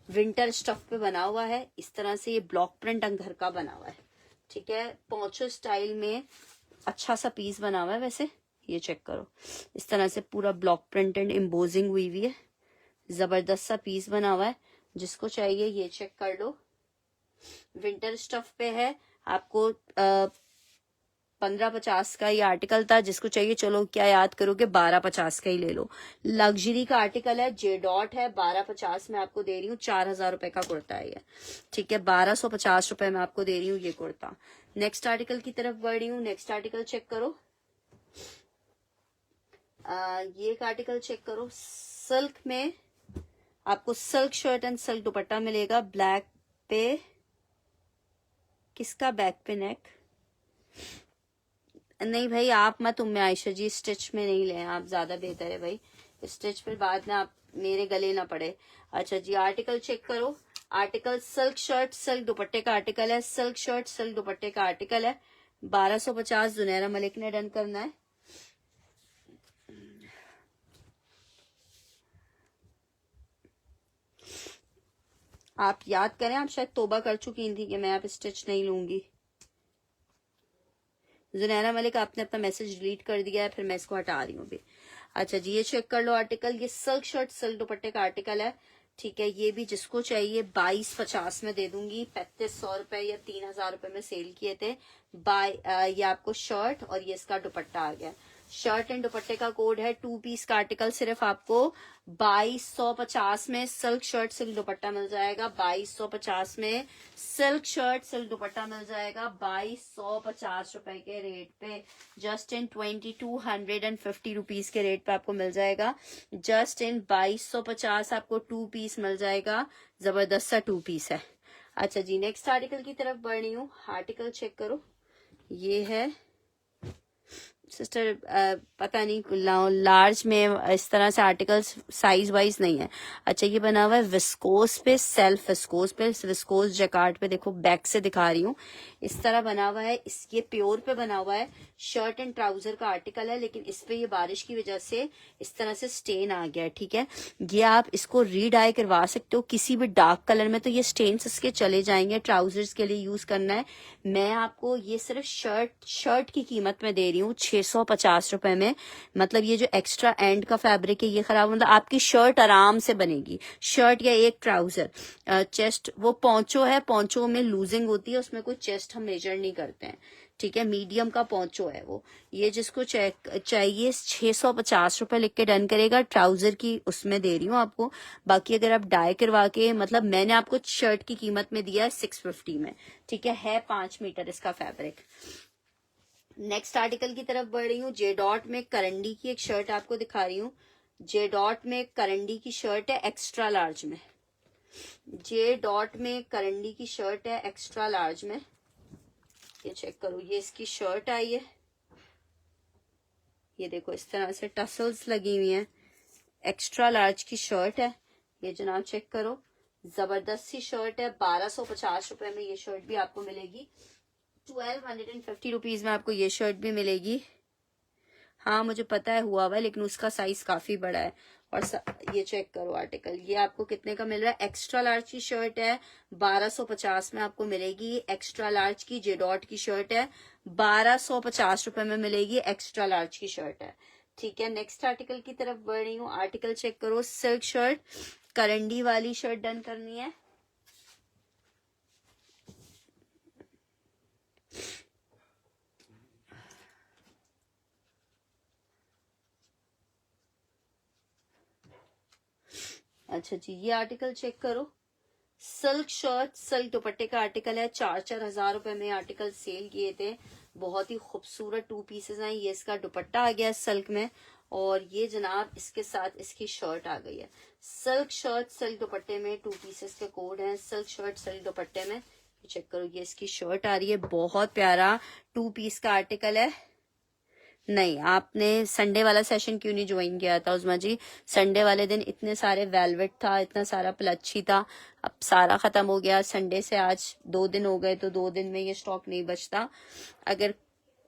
विंटर स्टफ पे बना हुआ है। इस तरह से ये ब्लॉक प्रिंट अंग घर का बना हुआ है, ठीक है, पोंचो स्टाइल में अच्छा सा पीस बना हुआ है। वैसे ये चेक करो, इस तरह से पूरा ब्लॉक प्रिंट एंड एम्बोजिंग हुई हुई है, जबरदस्त सा पीस बना हुआ है। जिसको चाहिए ये चेक कर लो, विंटर स्टफ पे है। आपको 1550 का ये आर्टिकल था, जिसको चाहिए चलो क्या याद करोगे 1250 का ही ले लो। लग्जरी का आर्टिकल है, जे डॉट है, 1250 में आपको दे रही हूँ। 4000 रुपए का कुर्ता है ये, ठीक है, 1250 रुपए में आपको दे रही हूँ ये कुर्ता। नेक्स्ट आर्टिकल की तरफ बढ़ रही हूँ। नेक्स्ट आर्टिकल चेक करो, ये एक आर्टिकल चेक करो, सिल्क में आपको सिल्क शर्ट एंड सिल्क दुपट्टा मिलेगा। ब्लैक पे, किसका बैक पे नेक, नहीं भाई आप मत उम्मे आयशा जी, स्टिच में नहीं लें आप, ज्यादा बेहतर है भाई, स्टिच पर बाद में आप मेरे गले ना पड़े। अच्छा जी, आर्टिकल चेक करो, आर्टिकल सिल्क शर्ट सिल्क दुपट्टे का आर्टिकल है, सिल्क शर्ट सिल्क दुपट्टे का आर्टिकल है, 1250। जुनैरा मलिक ने डन करना है। आप याद करें, आप शायद तोबा कर चुकी थी कि मैं आप स्टिच नहीं लूंगी। जुनैरा मलिक आपने अपना मैसेज डिलीट कर दिया है, फिर मैं इसको हटा रही हूँ अभी। अच्छा जी, ये चेक कर लो आर्टिकल, ये सिल्क शर्ट सिल्क दुपट्टे का आर्टिकल है, ठीक है। ये भी जिसको चाहिए 2250 में दे दूंगी। 3500 रुपए या 3000 रुपए में सेल किए थे। ये आपको शर्ट और ये इसका दुपट्टा आ गया। शर्ट एंड दुपट्टे का कोड है, 2 पीस का आर्टिकल सिर्फ आपको 2250 में सिल्क शर्ट सिल्क दुपट्टा मिल जाएगा। 2250 में सिल्क शर्ट सिल्क दुपट्टा मिल जाएगा 2250 रुपए के रेट पे, जस्ट इन 2250 रुपीज के रेट पे आपको मिल जाएगा। जस्ट इन 2250 आपको 2 पीस मिल जाएगा, जबरदस्त सा 2 पीस है। अच्छा जी, नेक्स्ट आर्टिकल की तरफ बढ़ रही हूँ। आर्टिकल चेक करो, ये है सिस्टर, पता नहीं लार्ज में इस तरह से आर्टिकल्स साइज वाइज नहीं है। अच्छा, ये बना हुआ है विस्कोस पे, सेल्फ विस्कोस पे, विस्कोस जैकार्ड पे। देखो बैक से दिखा रही हूँ, इस तरह बना हुआ है। ये प्योर पे बना हुआ है, शर्ट एंड ट्राउजर का आर्टिकल है, लेकिन इस पे ये बारिश की वजह से इस तरह से स्टेन आ गया है, ठीक है। ये आप इसको रीडाई करवा सकते हो किसी भी डार्क कलर में, तो ये स्टेन्स इसके चले जाएंगे। ट्राउजर्स के लिए यूज करना है। मैं आपको ये सिर्फ शर्ट की कीमत में दे रही हूँ 650 रुपए में। मतलब ये जो एक्स्ट्रा एंड का फैब्रिक है ये खराब, मतलब आपकी शर्ट आराम से बनेगी, शर्ट या एक ट्राउजर। चेस्ट वो पोंचो है, पोंचो में लूजिंग होती है, उसमें कोई चेस्ट हम मेजर नहीं करते हैं, ठीक है। मीडियम का पोंचो है वो। ये जिसको चाहिए 650 रुपए लिख के डन करेगा। ट्राउजर की उसमें दे रही हूँ आपको। बाकी अगर आप डाई करवा के, मतलब मैंने आपको शर्ट की कीमत में दिया है 650 में, ठीक है 5 मीटर इसका फैब्रिक। नेक्स्ट आर्टिकल की तरफ बढ़ रही हूँ। जे डॉट में करंडी की एक शर्ट आपको दिखा रही हूँ। जे डॉट में करंडी की शर्ट है एक्स्ट्रा लार्ज में। जे डॉट में करंडी की शर्ट है एक्स्ट्रा लार्ज में, ये चेक करो, ये इसकी शर्ट आई है, ये देखो इस तरह से टसल्स लगी हुई हैं, एक्स्ट्रा लार्ज की शर्ट है ये जनाब, चेक करो जबरदस्त सी शर्ट है। 1250 रुपए में ये शर्ट भी आपको मिलेगी, 1250 रुपीज में आपको ये शर्ट भी मिलेगी। हाँ मुझे पता है हुआ हुआ है, लेकिन उसका साइज काफी बड़ा है। और ये चेक करो आर्टिकल, ये आपको कितने का मिल रहा है, एक्स्ट्रा लार्ज की शर्ट है 1250 में आपको मिलेगी। एक्स्ट्रा लार्ज की जेडॉट की शर्ट है 1250 रुपए में मिलेगी, एक्स्ट्रा लार्ज की शर्ट है। ठीक है, नेक्स्ट आर्टिकल की तरफ बढ़ रही हूँ। आर्टिकल चेक करो, सिल्क शर्ट, करंडी वाली शर्ट डन करनी है। अच्छा जी, ये आर्टिकल चेक करो, सिल्क शर्ट, सिल्क दुपट्टे का आर्टिकल है। 4-4 हजार रुपए में आर्टिकल सेल किए थे, बहुत ही खूबसूरत 2 पीसेस हैं। ये इसका दुपट्टा आ गया है सिल्क में, और ये जनाब इसके साथ इसकी शर्ट आ गई है। सिल्क शर्ट सिल्क दुपट्टे में 2 पीसेस के कोड हैं, सिल्क शर्ट सिल्क दुपट्टे में। चेक करो, ये इसकी शर्ट आ रही है, बहुत प्यारा 2 पीस का आर्टिकल है। नहीं, आपने संडे वाला सेशन क्यों नहीं ज्वाइन किया था उस्मा जी? संडे वाले दिन इतने सारे वेलवेट था, इतना सारा प्लच्छी था, अब सारा खत्म हो गया। संडे से आज 2 दिन हो गए, तो 2 दिन में ये स्टॉक नहीं बचता। अगर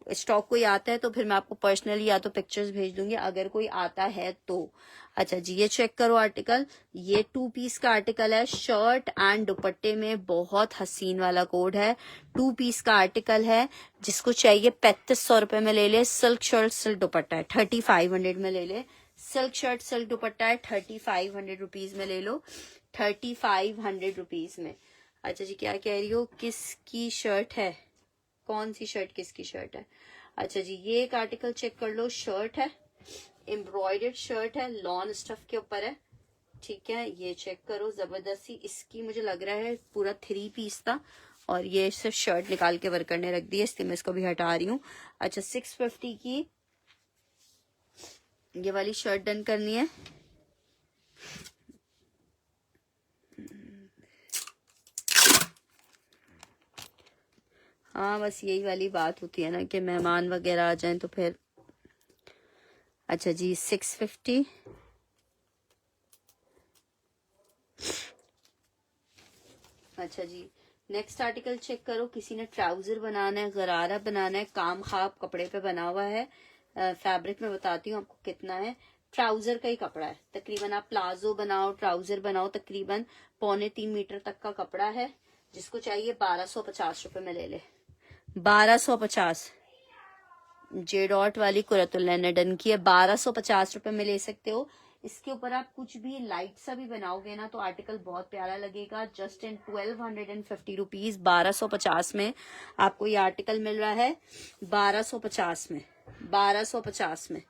स्टॉक कोई आता है तो फिर मैं आपको पर्सनली या तो पिक्चर्स भेज दूंगी, अगर कोई आता है तो। अच्छा जी, ये चेक करो आर्टिकल, ये 2 पीस का आर्टिकल है, शर्ट एंड दुपट्टे में बहुत हसीन वाला कोड है। 2 पीस का आर्टिकल है, जिसको चाहिए 3500 रुपए में ले ले। सिल्क शर्ट सिल्क दुपट्टा है, 3500 में ले ले। सिल्क शर्ट सिल्क दुपट्टा है, 3500 रुपीज में ले लो, 3500 रुपीज में। अच्छा जी, क्या कह रही हो, किसकी शर्ट है, कौन सी शर्ट किसकी शर्ट है? अच्छा जी, ये एक आर्टिकल चेक कर लो, शर्ट है, एम्ब्रॉयडर्ड शर्ट है, लॉन स्टफ के ऊपर है। ठीक है, ये चेक करो, जबरदस्ती इसकी मुझे लग रहा है पूरा 3 पीस था, और ये सिर्फ शर्ट निकाल के वर्कर ने रख दी है, इसलिए मैं इसको भी हटा रही हूँ। अच्छा, 650 की ये वाली शर्ट डन करनी है। हाँ, बस यही वाली बात होती है ना कि मेहमान वगैरह आ जाएं तो फिर। अच्छा जी, 650। अच्छा जी, नेक्स्ट आर्टिकल चेक करो, किसी ने ट्राउजर बनाना है, गरारा बनाना है, काम खाब कपड़े पे बना हुआ है। फैब्रिक में बताती हूँ आपको कितना है। ट्राउजर का ही कपड़ा है, तकरीबन आप प्लाजो बनाओ, ट्राउजर बनाओ, तकरीबन 3.25 मीटर तक का कपड़ा है। जिसको चाहिए 1250 रुपए में ले ले, 1250। जेडॉट वाली कुरतुल्ला ने डन की है, 1250 रुपए में ले सकते हो। इसके ऊपर आप कुछ भी लाइट सा भी बनाओगे ना तो आर्टिकल बहुत प्यारा लगेगा। जस्ट इन 1250 रुपीज, 1250 में आपको ये आर्टिकल मिल रहा है, 1250 में, 1250 में।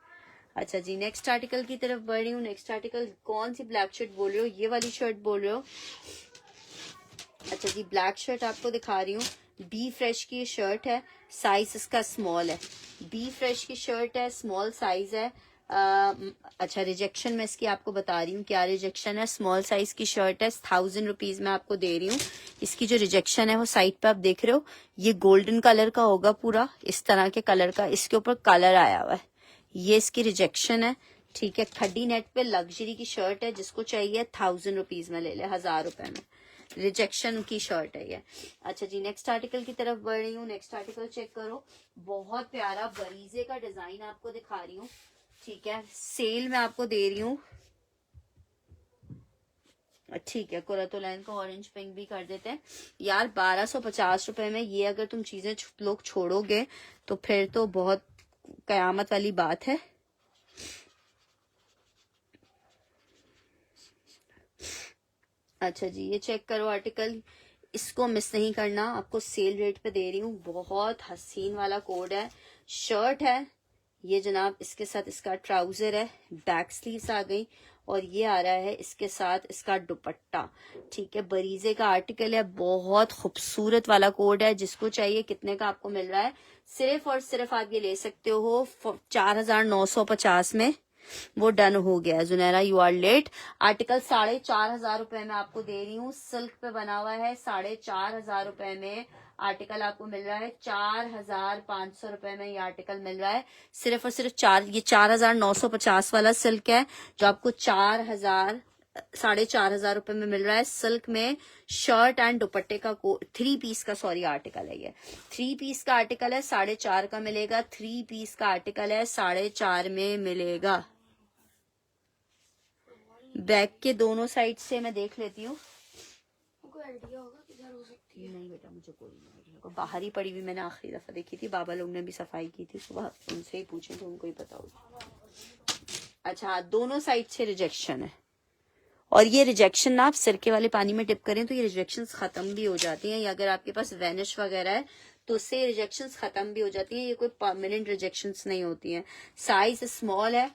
अच्छा जी, नेक्स्ट आर्टिकल की तरफ बढ़ रही हूँ। नेक्स्ट आर्टिकल कौन सी ब्लैक शर्ट बोल रहे हो, ये वाली शर्ट बोल रहे हो? अच्छा जी, ब्लैक शर्ट आपको दिखा रही हूँ, बी फ्रेश की शर्ट है, साइज इसका स्मॉल है। बी फ्रेश की शर्ट है, स्मॉल साइज है। अच्छा, रिजेक्शन में इसकी आपको बता रही हूँ क्या रिजेक्शन है। स्मॉल साइज की शर्ट है, 1000 रुपीज में आपको दे रही हूँ। इसकी जो रिजेक्शन है वो साइड पे आप देख रहे हो, ये गोल्डन कलर का होगा, पूरा इस तरह के कलर का इसके ऊपर कलर आया हुआ है, ये इसकी रिजेक्शन है। ठीक है, खड्डी नेट पे लग्जरी की शर्ट है, जिसको चाहिए 1000 रुपीज में ले ले, 1000 रुपए में। रिजेक्शन की शर्ट है ये। अच्छा जी, नेक्स्ट आर्टिकल की तरफ बढ़ रही हूँ। नेक्स्ट आर्टिकल चेक करो, बहुत प्यारा बरीजे का डिजाइन आपको दिखा रही हूँ। ठीक है, सेल में आपको दे रही हूँ। ठीक है, कुरतुलैन को ऑरेंज पिंक भी कर देते हैं यार। 1250 रुपए में ये अगर तुम चीजें लोग छोड़ोगे तो फिर तो बहुत कयामत वाली बात है। अच्छा जी, ये चेक करो आर्टिकल, इसको मिस नहीं करना, आपको सेल रेट पे दे रही हूँ। बहुत हसीन वाला कोड है, शर्ट है ये जनाब, इसके साथ इसका ट्राउजर है, बैक स्लीव्स आ गई, और ये आ रहा है इसके साथ इसका दुपट्टा। ठीक है, बरीजे का आर्टिकल है, बहुत खूबसूरत वाला कोड है। जिसको चाहिए कितने का आपको मिल रहा है, सिर्फ और सिर्फ आप ये ले सकते हो 4950 में। वो डन हो गया है। Junaira you are late. Article 4,500 रुपए में आपको दे रही हूँ, सिल्क पे बना हुआ है। 4,500 रुपए में आर्टिकल आपको मिल रहा है। 4,500 रुपए में ये आर्टिकल मिल रहा है। सिर्फ और सिर्फ ये 4,950 वाला सिल्क है जो आपको 4,500 रुपए में मिल रहा है। सिल्क में शर्ट एंड दुपट्टे का 3 पीस का आर्टिकल है। ये 3 पीस का आर्टिकल है, 4,500 का मिलेगा। 3 पीस का आर्टिकल है, 4,500 में मिलेगा। बैक के दोनों साइड से मैं देख लेती हूँ। कोई आइडिया होगा किधर हो सकती है? नहीं बेटा, मुझे कोई नहीं आइडिया। बाहर ही पड़ी हुई मैंने आखिरी दफा देखी थी, बाबा लोग ने भी सफाई की थी सुबह, उनसे ही पूछे थे, उनको ही पता होगा। अच्छा, दोनों साइड से रिजेक्शन है, और ये रिजेक्शन ना आप सिरके वाले पानी में डिप करें तो ये रिजेक्शंस खत्म भी हो जाती हैं, या अगर आपके पास वेनिश वगैरह है तो उससे रिजेक्शंस खत्म भी हो जाती हैं। ये कोई परमानेंट रिजेक्शंस नहीं होती हैं। साइज स्मॉल है,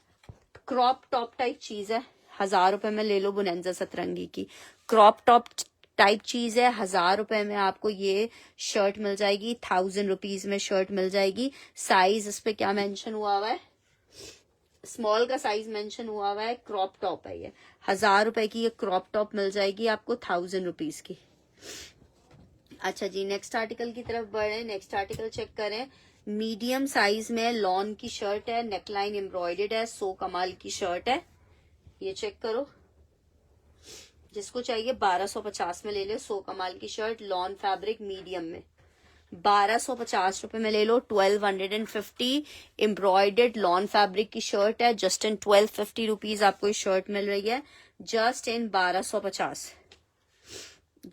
क्रॉप टॉप टाइप चीज है। 1,000 रुपए में ले लो बुनेंजा सतरंगी की, क्रॉप टॉप टाइप चीज है। 1,000 रुपए में आपको ये शर्ट मिल जाएगी। 1,000 रुपीज में शर्ट मिल जाएगी। साइज इस पे क्या मेंशन हुआ हुआ है? स्मॉल का साइज मेंशन हुआ हुआ है, क्रॉप टॉप है ये। 1,000 रुपए की ये क्रॉप टॉप मिल जाएगी आपको 1,000 रुपीज की। अच्छा जी, नेक्स्ट आर्टिकल की तरफ बढ़े। नेक्स्ट आर्टिकल चेक करें। मीडियम साइज में लॉन की शर्ट है, नेकलाइन एम्ब्रॉयडर्ड है, 100 कमाल की शर्ट है। ये चेक करो, जिसको चाहिए 1250 में ले लो। 100 कमाल की शर्ट, लॉन फैब्रिक, मीडियम में 1250 रुपए में ले लो। 1250 एम्ब्रॉयडर्ड लॉन फैब्रिक की शर्ट है। जस्ट इन 1250 रुपीज आपको ये शर्ट मिल रही है। जस्ट इन 1250,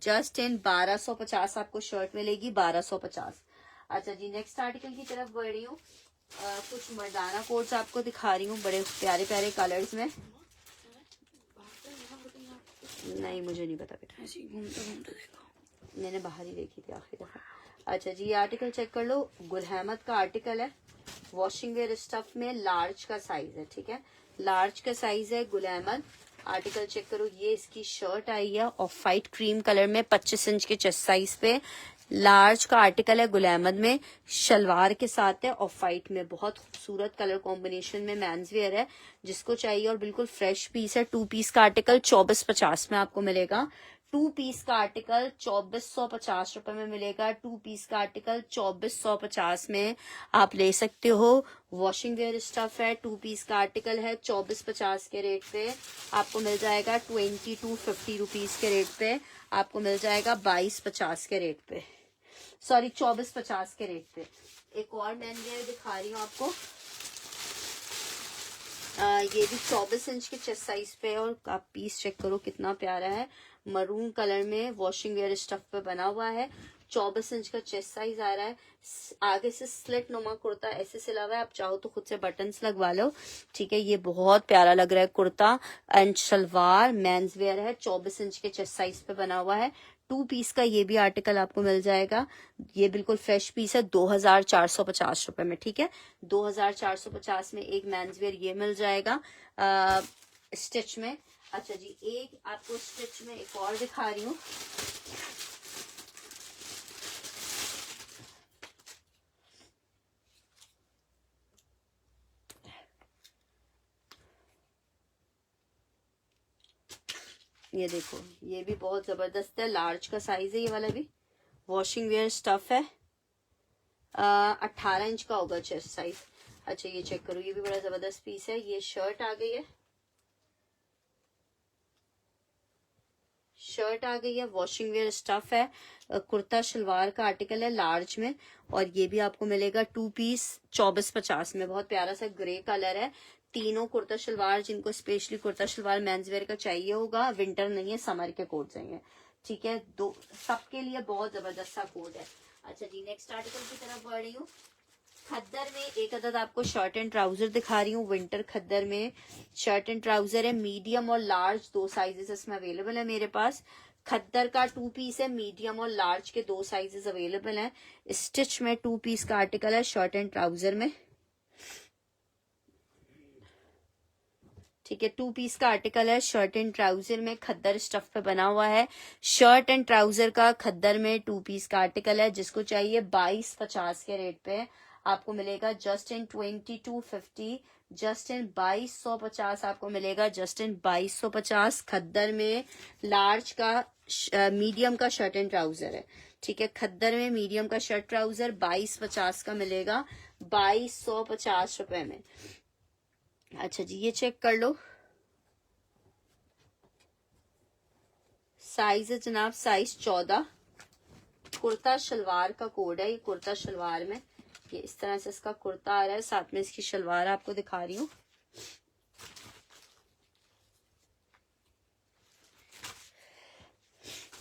जस्ट इन 1250 आपको शर्ट मिलेगी। 1250। अच्छा जी, नेक्स्ट आर्टिकल की तरफ बढ़ रही हूँ। कुछ मर्दाना कोट्स आपको दिखा रही हूँ, बड़े प्यारे प्यारे कलर्स में। नहीं, मुझे नहीं पता बेटा, ऐसे घूमते घूमते देखा, मैंने बाहर ही देखी थी आखिरी दफा। अच्छा जी, ये आर्टिकल चेक कर लो। गुल अहमद का आर्टिकल है, वॉशिंग वेयर स्टफ में, लार्ज का साइज है। ठीक है, लार्ज का साइज है, गुल अहमद। आर्टिकल चेक करो, ये इसकी शर्ट आई है ऑफ वाइट क्रीम कलर में, 25 इंच के चेस्ट साइज पे। लार्ज का आर्टिकल है, गुल अहमद में, शलवार के साथ है, ऑफ वाइट में। बहुत खूबसूरत कलर कॉम्बिनेशन में मेंस वेयर है, जिसको चाहिए, और बिल्कुल फ्रेश पीस है। 2 पीस का आर्टिकल 2450 में आपको मिलेगा। 2 पीस का आर्टिकल 2450 रुपए में मिलेगा। 2 पीस का आर्टिकल 2450 में आप ले सकते हो। वॉशिंग वेयर स्टफ है, 2 पीस का आर्टिकल है, 2450 के रेट पे आपको मिल जाएगा। 2250 रुपीज के रेट पे आपको मिल जाएगा। 2250 के रेट पे, सॉरी 2450 के रेट पे। एक और मैन वेयर दिखा रही हूँ आपको। ये भी 24 इंच के चेस्ट साइज पे है, और आप पीस चेक करो कितना प्यारा है। मरून कलर में वॉशिंग वेयर स्टफ पे बना हुआ है। 24 इंच का चेस्ट साइज आ रहा है। आगे से स्लिट नुमा कुर्ता ऐसे सिला हुआ है, आप चाहो तो खुद से बटन्स लगवा लो। ठीक है, ये बहुत प्यारा लग रहा है kurta and shalwar. Men's wear है, 24 इंच के चेस्ट साइज पे बना हुआ है। 2 पीस का ये भी आर्टिकल आपको मिल जाएगा। ये बिल्कुल फ्रेश पीस है, 2450 रुपए में। ठीक है, 2450 में एक मेंस वेयर ये मिल जाएगा स्टिच में। अच्छा जी, एक आपको स्टिच में एक और दिखा रही हूँ। ये देखो, ये भी बहुत जबरदस्त है, लार्ज का साइज है ये वाला भी। वॉशिंग वेयर स्टफ है, 18 इंच का होगा चेस्ट साइज। अच्छा, ये चेक करो, ये भी बड़ा जबरदस्त पीस है। ये शर्ट आ गई है, शर्ट आ गई है, वॉशिंग वेयर स्टफ है, कुर्ता शलवार का आर्टिकल है लार्ज में, और ये भी आपको मिलेगा 2 पीस 2450 में। बहुत प्यारा सा ग्रे कलर है। तीनों कुर्ता शलवार, जिनको specially kurta shalwar men's wear का चाहिए होगा, विंटर नहीं है, समर के कोट चाहिए। ठीक है, दो सबके लिए बहुत जबरदस्त सा कोट है। अच्छा जी, नेक्स्ट आर्टिकल की तरफ बढ़ रही हूँ। खद्दर में एक अदद आपको शर्ट एंड ट्राउजर दिखा रही हूँ। विंटर खद्दर में शर्ट एंड ट्राउजर है, मीडियम और लार्ज 2 साइजेस इसमें अवेलेबल है मेरे पास। खद्दर का 2 पीस है, मीडियम और लार्ज के 2 साइजेस अवेलेबल हैं। स्टिच में 2 पीस का आर्टिकल है, शर्ट एंड ट्राउजर में। ठीक है, 2 पीस का आर्टिकल है, शर्ट एंड ट्राउजर में, खद्दर स्टफ पे बना हुआ है। शर्ट एंड ट्राउजर का खद्दर में 2 पीस का आर्टिकल है, जिसको चाहिए 2250 के रेट पे आपको मिलेगा जस्ट इन 2250, जस्ट इन 2250 आपको मिलेगा, जस्ट इन 2250। खद्दर में लार्ज का मीडियम का शर्ट एंड ट्राउजर है, ठीक है। खद्दर में मीडियम का शर्ट ट्राउजर 2250 का मिलेगा, 2250 रुपए में। अच्छा जी, ये चेक कर लो, साइज है जनाब साइज 14। कुर्ता शलवार का कोड है, ये कुर्ता शलवार में ये इस तरह से इसका कुर्ता आ रहा है, साथ में इसकी शलवार आपको दिखा रही हूँ।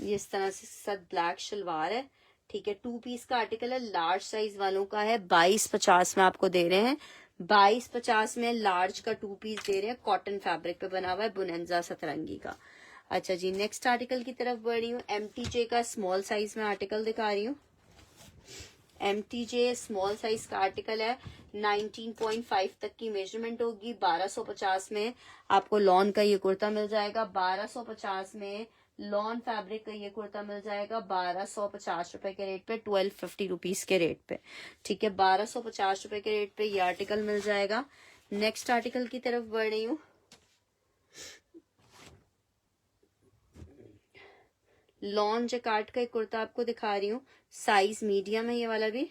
ये इस तरह से साथ ब्लैक शलवार है, ठीक है। 2 पीस का आर्टिकल है, लार्ज साइज वालों का है, 2250 में आपको दे रहे हैं। 2250 में लार्ज का 2 पीस दे रहे हैं, कॉटन फैब्रिक पे बना हुआ है, बुनंजा सतरंगी का। अच्छा जी, नेक्स्ट आर्टिकल की तरफ बढ़ रही हूँ। MTJ का स्मॉल साइज में आर्टिकल दिखा रही हूँ। MTJ स्मॉल साइज का आर्टिकल है, 19.5 तक की मेजरमेंट होगी। 1250 में आपको लॉन का ये कुर्ता मिल जाएगा, 1250 में लॉन फैब्रिक का ये कुर्ता मिल जाएगा, 1250 रुपए के रेट पे, 1250 रुपीज के रेट पे, ठीक है। 1250 रुपए के रेट पे ये आर्टिकल मिल जाएगा। नेक्स्ट आर्टिकल की तरफ बढ़ रही हूँ। लॉन जैकार्ड का एक कुर्ता आपको दिखा रही हूँ, साइज मीडियम है ये वाला भी।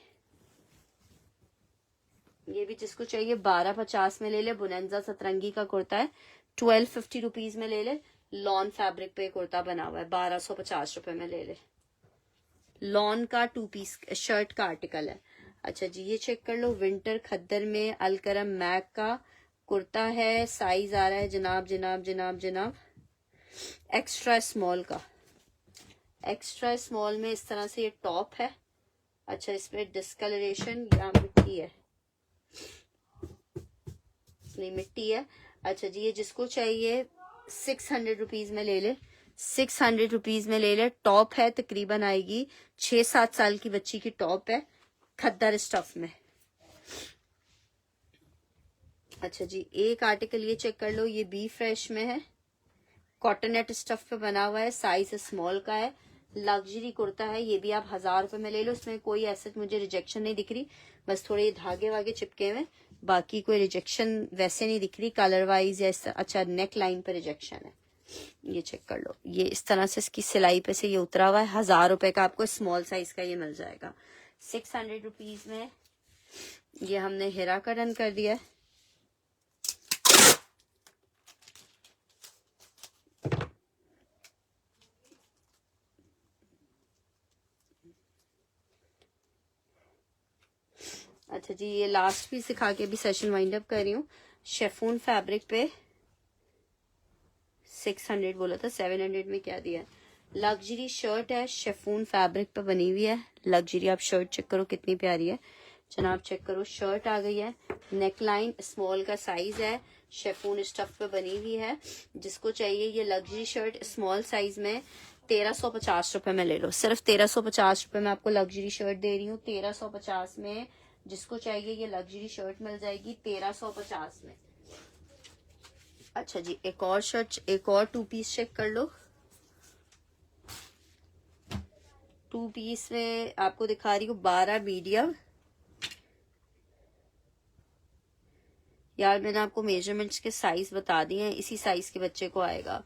ये भी जिसको चाहिए 1250 में ले ले, बुनंजा सतरंगी का कुर्ता है, 1250 रुपीज में ले ले। लॉन फैब्रिक पे कुर्ता बना हुआ है, 1250 रुपए में ले ले। लॉन का 2 पीस शर्ट का आर्टिकल है। अच्छा जी, ये चेक कर लो, विंटर खद्दर में अलकरम मैक का कुर्ता है, साइज आ रहा है जनाब जनाब जनाब जनाब एक्स्ट्रा स्मॉल का। एक्स्ट्रा स्मॉल में इस तरह से ये टॉप है। अच्छा, इसमें डिस्कलरेशन या मिट्टी है, नहीं मिट्टी है। अच्छा जी, ये जिसको चाहिए 600 रुपीज में ले ले, 600 रुपीज में ले ले। टॉप है, तकरीबन आएगी 6-7 साल की बच्ची की टॉप है, खद्दर स्टफ में। अच्छा जी, एक आर्टिकल ये चेक कर लो, ये बी फ्रेश में है, कॉटनेट स्टफ पे बना हुआ है, साइज स्मॉल का है, लग्जरी कुर्ता है। ये भी आप 1000 रुपए में ले लो, इसमें कोई ऐसे मुझे रिजेक्शन नहीं दिख रही, बस थोड़े धागे वागे चिपके हुए, बाकी कोई रिजेक्शन वैसे नहीं दिख रही कलर वाइज या अच्छा नेक लाइन पे रिजेक्शन है। ये चेक कर लो, ये इस तरह से इसकी सिलाई पे से ये उतरा हुआ है, 1000 रुपए का आपको स्मॉल साइज का ये मिल जाएगा। 600 रुपीज में ये हमने हेरा का डन कर दिया है। अच्छा जी, ये लास्ट पीस सिखा के भी सेशन वाइंड अप कर रही हूँ। शेफून फैब्रिक पे 600 बोला था, 700 में क्या दिया है। लग्जरी शर्ट है, शेफून फैब्रिक पे बनी हुई है, लग्जरी। आप शर्ट चेक करो कितनी प्यारी है जनाब, चेक करो, शर्ट आ गई है, नेक लाइन स्मॉल का साइज है, शेफून स्टफ पे बनी हुई है। जिसको चाहिए ये लग्जरी शर्ट स्मॉल साइज में 1350 रुपए में ले लो, सिर्फ 1350 रुपए में आपको लग्जरी शर्ट दे रही हूँ। 1350 में जिसको चाहिए ये लग्जरी शर्ट मिल जाएगी 1350 में। अच्छा जी, एक और शर्ट, एक और 2 पीस चेक कर लो। 2 पीस में आपको दिखा रही हूँ 12 मीडियम। यार मैंने आपको मेजरमेंट्स के साइज बता दिए हैं, इसी साइज के बच्चे को आएगा।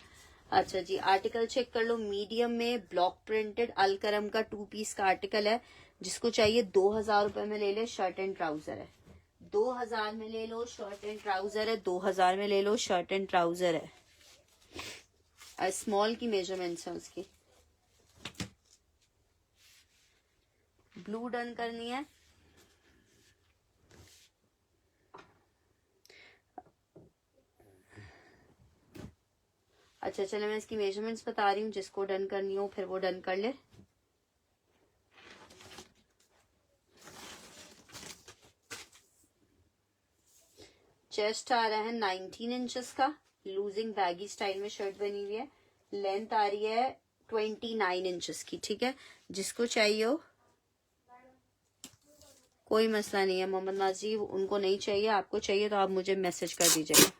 अच्छा जी, आर्टिकल चेक कर लो, मीडियम में ब्लॉक प्रिंटेड अलकरम का 2 पीस का आर्टिकल है। जिसको चाहिए 2000 रुपए में ले ले, शर्ट एंड ट्राउजर है, 2000 में ले लो, शर्ट एंड ट्राउजर है, 2000 में ले लो, शर्ट एंड ट्राउजर है। स्मॉल की मेजरमेंट्स है उसकी। ब्लू डन करनी है। अच्छा चलो, मैं इसकी मेजरमेंट्स बता रही हूँ, जिसको डन करनी हो फिर वो डन कर ले। चेस्ट आ रहा है 19 इंचेस का, लूजिंग बैगी स्टाइल में शर्ट बनी हुई है। लेंथ आ रही है 29 इंचेस की, ठीक है। जिसको चाहिए हो कोई मसला नहीं है मोहम्मद नाजी, उनको नहीं चाहिए, आपको चाहिए तो आप मुझे मैसेज कर दीजिएगा।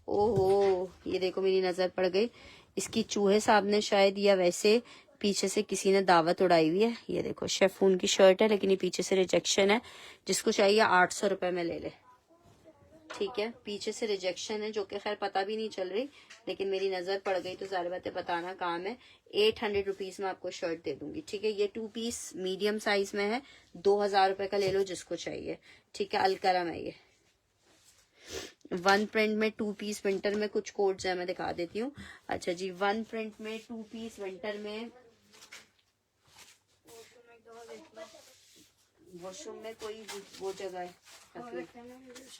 ओहो, ये देखो मेरी नजर पड़ गई, इसकी चूहे साहब ने शायद, या वैसे पीछे से किसी ने दावत उड़ाई हुई है। ये देखो शेफून की शर्ट है, लेकिन ये पीछे से रिजेक्शन है। जिसको चाहिए 800 रुपए में ले ले, ठीक है। पीछे से रिजेक्शन है, जो कि खैर पता भी नहीं चल रही, लेकिन मेरी नजर पड़ गई तो ज़ाहिर बात है बताना काम है। 800 रुपीज में आपको शर्ट दे दूंगी, ठीक है। ये 2 पीस मीडियम साइज में है, 2000 रुपए का ले लो जिसको चाहिए, ठीक है। अलकरम है ये। 1 प्रिंट में 2 पीस विंटर में कुछ कोड्स है, मैं दिखा देती हूँ। अच्छा जी, 1 प्रिंट में 2 पीस विंटर में, वॉशरूम में कोई वो जगह है।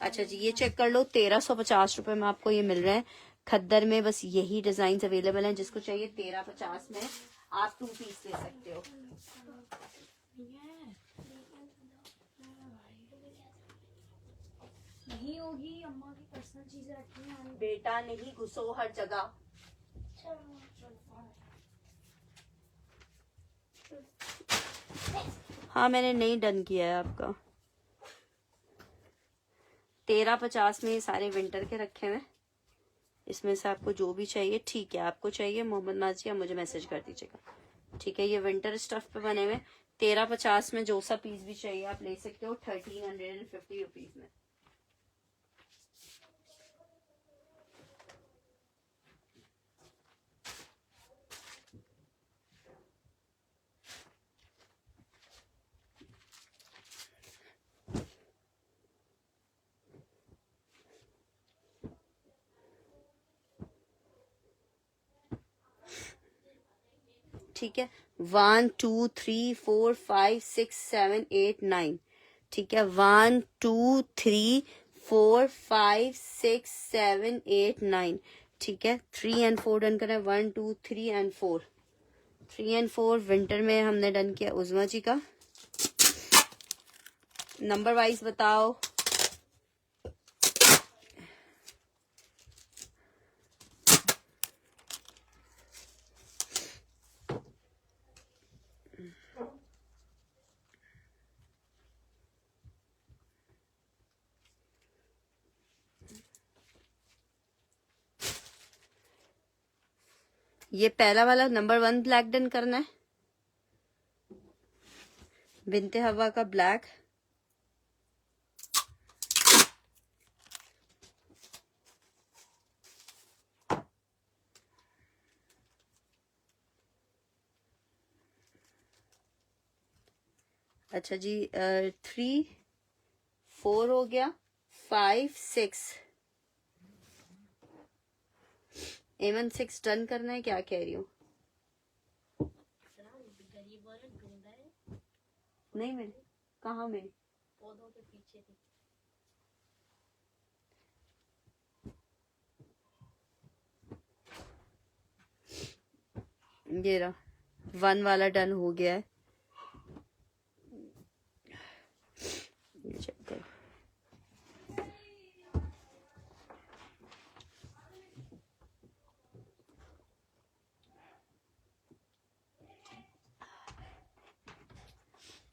अच्छा जी, ये चेक कर लो, 1350 रुपए में आपको ये मिल रहे हैं। खद्दर में बस यही डिजाइन अवेलेबल हैं, जिसको चाहिए 1350 में आप 2 पीस ले सकते हो। नहीं होगी, अम्मा की पर्सनल चीजें रखी हैं। बेटा नहीं घुसो हर जगह। हाँ मैंने नहीं डन किया है आपका। 1350 में ये सारे विंटर के रखे हुए। इसमें से आपको जो भी चाहिए, ठीक है, आपको चाहिए मोहम्मद नाजी, आप मुझे मैसेज कर दीजिएगा, ठीक है। ये विंटर स्टफ पे बने हुए 1350 में जो सा पीस भी चाहिए आप ले सकते हो, 1350 रुपीज में। ठीक है, 1 2 3 4 5 6 7 8 9, ठीक है। 1 2 3 4 5 6 7 8 9, ठीक है। 3 एंड 4 डन करें, 1 2 3 एंड 4, 3 एंड 4 विंटर में हमने डन किया। उज़मा जी का नंबर वाइज बताओ। ये पहला वाला नंबर 1 ब्लैक डन करना है, बिनते हवा का ब्लैक। अच्छा जी, 3 4 हो गया, 5 6 एमन 6 डन करना है, क्या कह रही हूँ? नहीं मिली, कहाँ मिली? पौधों के पीछे थी। ये रहा, 1 वाला डन हो गया है। ये चेक करो।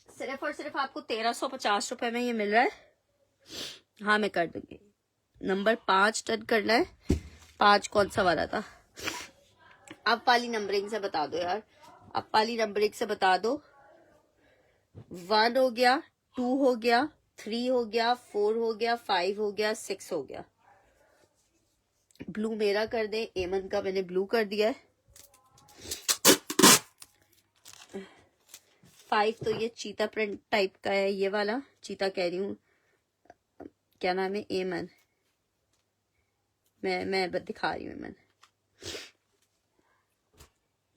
सिर्फ और सिर्फ आपको 1350 रुपए में ये मिल रहा है। हाँ मैं कर दूंगी। नंबर 5 डन करना है। 5 कौन सा वाला था? अब वाली नंबरिंग से बता दो यार, अब वाली नंबरिंग से बता दो। 1 हो गया, 2 हो गया, 3 हो गया, 4 हो गया, 5 हो गया, 6 हो गया। ब्लू मेरा कर दे, एमन का मैंने ब्लू कर दिया है। 5 तो ये चीता प्रिंट टाइप का है, ये वाला चीता कह रही हूँ, क्या नाम है? एमन। मैं दिखा रही हूँ एमन।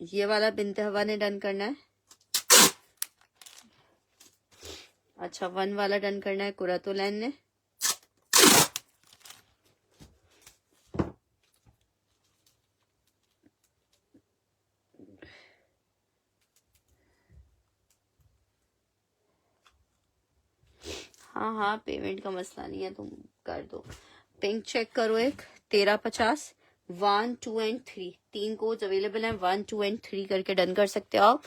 ये वाला बिनते हवा ने डन करना है। अच्छा 1 वाला डन करना है कुरतुलैन ने। हाँ हाँ पेमेंट का मसला नहीं है, तुम कर दो। पिंक चेक करो, एक 1350, 1 2 एंड 3 3 कोड्स अवेलेबल हैं। 1 2 एंड 3 करके डन कर सकते हो आप।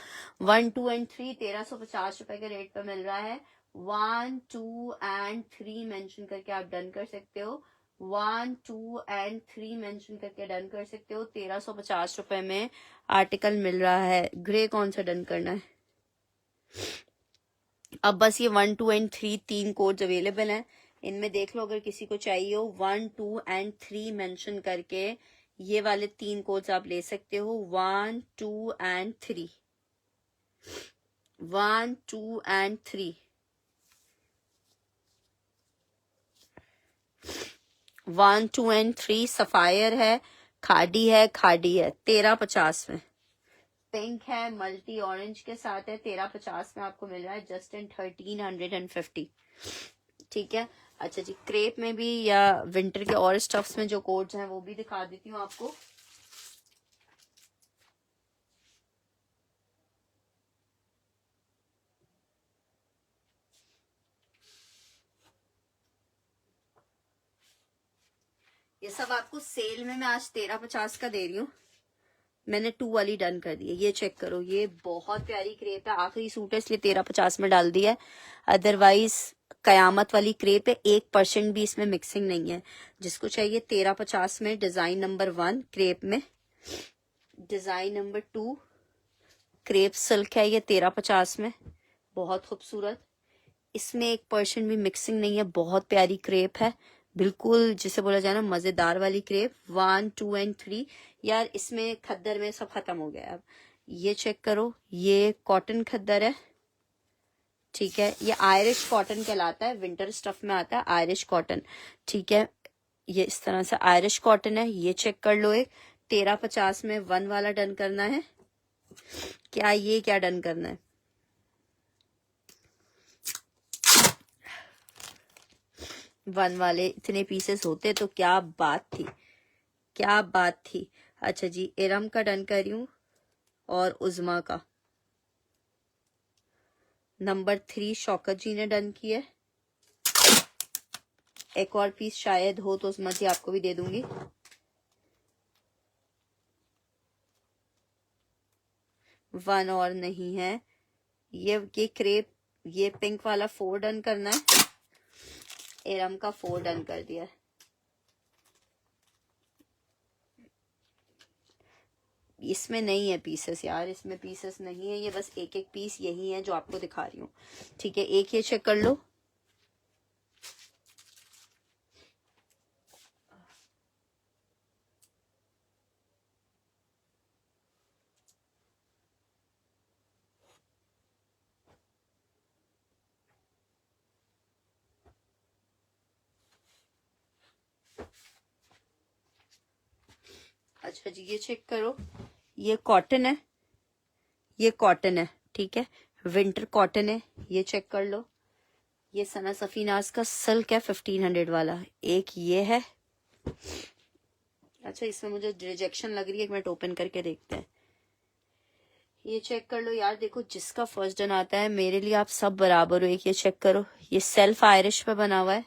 1 2 एंड 3 1350 रुपए के रेट पर मिल रहा है। 1 2 एंड 3 मेंशन करके आप डन कर सकते हो। 1, 2 एंड 3 मेंशन करके डन कर सकते हो। 1350 में आर्टिकल मिल रहा है। ग्रे कौन सा डन करना है? अब बस ये 1, 2 एंड 3 तीन कोड्स अवेलेबल हैं, इनमें देख लो अगर किसी को चाहिए हो। 1, 2 एंड 3 मेंशन करके ये वाले तीन कोड्स आप ले सकते हो। 1, 2 एंड 3, 1, 2 एंड 3, 1, 2 एंड 3। सफायर है, खाड़ी है, खाड़ी है। 1350 में। पिंक है, मल्टी ऑरेंज के साथ है। 1350 में आपको मिल रहा है जस्ट इन 1350। ठीक है। अच्छा जी, क्रेप में भी या विंटर के और स्टफ्स में जो कोड्स हैं वो भी दिखा देती हूँ आपको। ये सब आपको सेल में मैं आज 1350 का दे रही हूँ। मैंने 2 वाली डन कर दी है। ये चेक करो, ये बहुत प्यारी क्रेप है। आखिरी सूट है इसलिए 1350 में डाल दिया है, अदरवाइज कयामत वाली क्रेप है। 1% भी इसमें मिक्सिंग नहीं है। जिसको चाहिए 1350 में, डिजाइन नंबर 1 क्रेप में, डिजाइन नंबर 2 क्रेप सिल्क है, ये 1350 में। बहुत खूबसूरत, इसमें 1% भी मिक्सिंग नहीं है। बहुत प्यारी क्रेप है, बिल्कुल जिसे बोला जाए ना मजेदार वाली क्रेप। 1, 2 एंड 3। यार इसमें खद्दर में सब खत्म हो गया अब। ये चेक करो, ये कॉटन खद्दर है। ठीक है, ये आयरिश कॉटन कहलाता है, विंटर स्टफ में आता है आयरिश कॉटन। ठीक है, ये इस तरह से आयरिश कॉटन है। ये चेक कर लो, एक 1350 में 1 वाला डन करना है क्या? ये क्या डन करना है? वन वाले इतने पीसेस होते तो क्या बात थी, क्या बात थी। अच्छा जी, इरम का डन कर रही हूँ और उज़मा का। नंबर 3 शौकत जी ने डन किया। एक और पीस शायद हो तो उज़मा जी आपको भी दे दूंगी। वन और नहीं है। ये क्रेप, ये पिंक वाला 4 डन करना है। इरम का 4 डन कर दिया है। इसमें नहीं है पीसेस यार, इसमें पीसेस नहीं है। ये बस एक एक पीस यही है जो आपको दिखा रही हूँ। ठीक है, एक ये चेक कर लो। अच्छा जी, ये चेक करो, ये कॉटन है, ये कॉटन है। ठीक है, विंटर कॉटन है। ये चेक कर लो, ये सना सफीनाज का सिल्क है 1500 वाला। एक ये है। अच्छा, इसमें मुझे रिजेक्शन लग रही है, एक मिनट ओपन करके देखते हैं। ये चेक कर लो यार, देखो जिसका फर्स्ट डन आता है मेरे लिए आप सब बराबर हो। एक ये चेक करो, ये सेल्फ आयरिश पे बना हुआ है।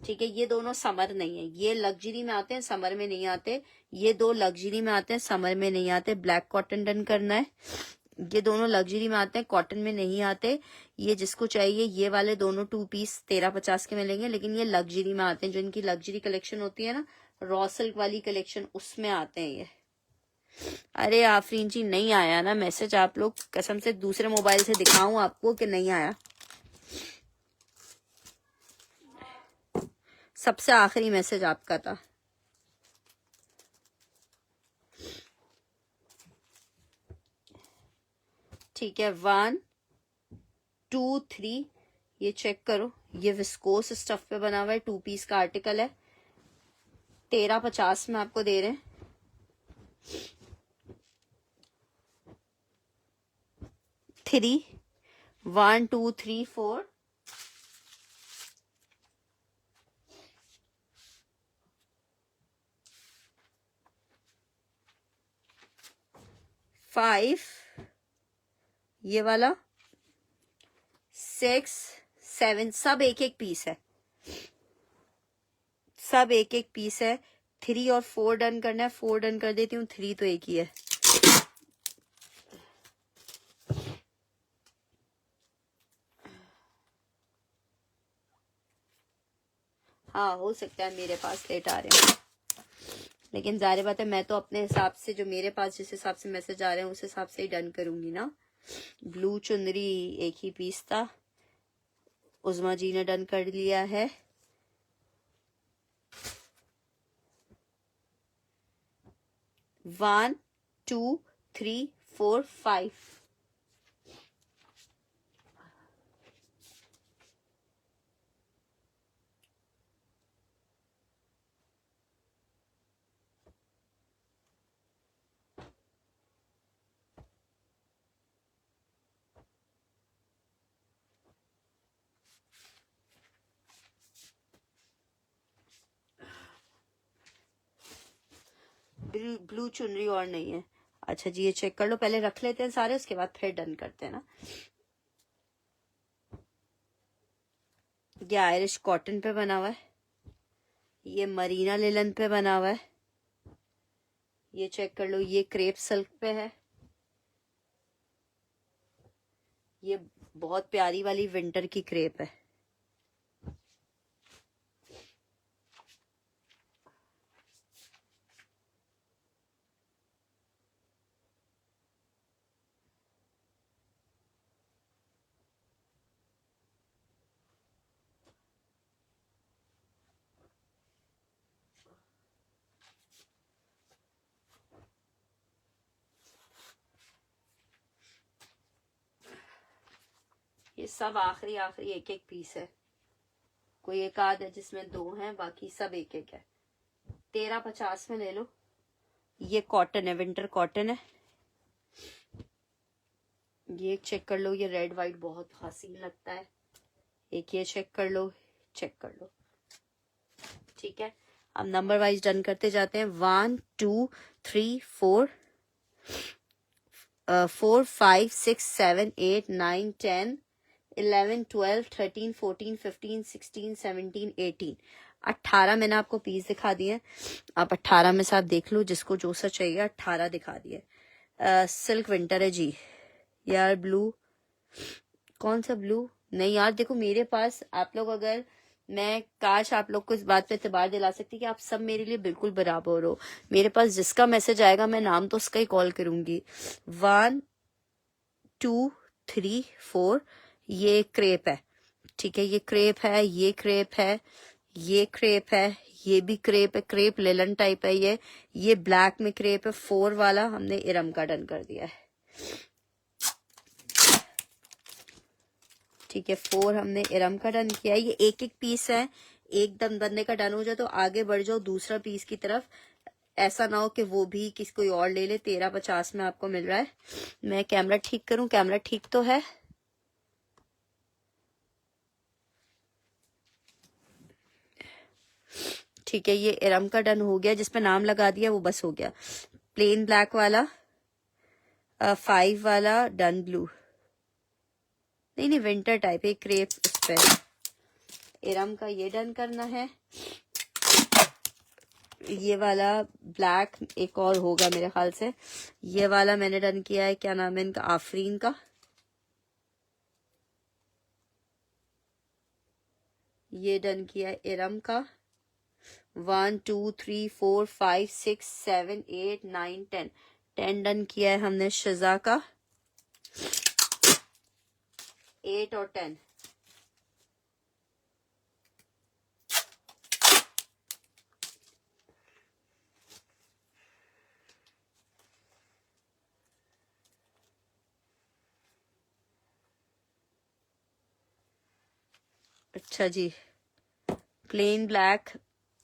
ठीक है, ये दोनों समर नहीं है, ये लग्जरी में आते हैं, समर में नहीं आते। ये दो लग्जरी में आते हैं, समर में नहीं आते। ब्लैक कॉटन डन करना है। ये दोनों लग्जरी में आते हैं, कॉटन में नहीं आते। ये जिसको चाहिए ये वाले दोनों 2 पीस 1350 के मिलेंगे, लेकिन ये लग्जरी में आते हैं। जो इनकी लग्जरी कलेक्शन होती है ना, रॉ सिल्क वाली कलेक्शन, उसमें आते हैं ये। अरे आफरीन जी, नहीं आया ना मैसेज? आप लोग कसम से दूसरे मोबाइल से दिखाऊं आपको कि नहीं आया? सबसे आखिरी मैसेज आपका था। ठीक है, 1, 2, 3। ये चेक करो, ये विस्कोस स्टफ पे बना हुआ है, 2 पीस का आर्टिकल है। 1350 में आपको दे रहे हैं। 3, 1, 2, 3, 4, 5, ये वाला 6, 7, सब एक एक पीस है, सब एक एक पीस है। 3 और 4 डन करना है। 4 डन कर देती हूँ, 3 तो एक ही है। हाँ हो सकता है मेरे पास लेट आ रहे हैं, लेकिन जाहिर बात है मैं तो अपने हिसाब से, जो मेरे पास जिस हिसाब से मैसेज आ रहे हैं उस हिसाब से ही डन करूंगी ना। ब्लू चुनरी एक ही पीस था, उज़मा जी ने डन कर लिया है। One two three four five. Blue चुनरी और नहीं है। अच्छा जी ये चेक कर लो, पहले रख लेते हैं सारे, उसके बाद फिर डन करते हैं ना। ये आयरिश कॉटन पे बना हुआ है, ये मरीना लिलन पे बना हुआ है, ये चेक कर लो, ये क्रेप सिल्क पे है, ये बहुत प्यारी वाली विंटर की क्रेप है। ये सब आखिरी आखिरी एक एक पीस है, कोई एक आध है जिसमें दो हैं, बाकी सब एक एक है। 13.50 में ले लो। ये कॉटन है, विंटर कॉटन है। ये चेक कर लो, ये रेड वाइट बहुत हसीन लगता है। एक ये चेक कर लो, चेक कर लो। ठीक है, अब नंबर वाइज डन करते जाते हैं। 1 2 3 4 4 5 6 7 8 9 10 11 12 13 14 15 16 17 18 18 मैंने आपको पीस दिखा दिए। आप 18 में से आप देख लो जिसको जो सा चाहिए, 18 दिखा दिए। सिल्क विंटर है जी। यार ब्लू, कौन सा ब्लू? नहीं यार देखो मेरे पास, आप लोग अगर, मैं काश आप लोग को इस बात पे एतबार दिला सकती कि आप सब मेरे लिए बिल्कुल बराबर हो। मेरे पास जिसका मैसेज आएगा मैं नाम तो उसका ही कॉल करूंगी। 1 2 3 4 ये क्रेप है, ठीक है, ये क्रेप है, ये क्रेप है, ये क्रेप है, ये भी क्रेप है, क्रेप लेलन टाइप है। ये ब्लैक में क्रेप है। 4 वाला हमने इरम का डन कर दिया है, ठीक है। 4 हमने इरम का डन किया है। ये एक एक पीस है, एकदम बंदे का डन हो जाए तो आगे बढ़ जाओ दूसरा पीस की तरफ। ऐसा ना हो कि वो भी किसी कोई और ले ले। 13.50 में आपको मिल रहा है। मैं कैमरा ठीक करूं, कैमरा ठीक तो है? ठीक है, ये इरम का डन हो गया, जिसपे नाम लगा दिया वो बस हो गया। प्लेन ब्लैक वाला 5 वाला डन ब्लू, नहीं नहीं विंटर टाइप, एक क्रेप उस पे इरम का ये डन करना है। ये वाला ब्लैक एक और होगा मेरे ख्याल से। ये वाला मैंने डन किया है, क्या नाम है इनका, आफरीन का। ये डन किया है इरम का। 1 2 3 4 5 6 7 8 9 10 10 डन किया है हमने शिजा का। 8 और 10 अच्छा जी, प्लेन ब्लैक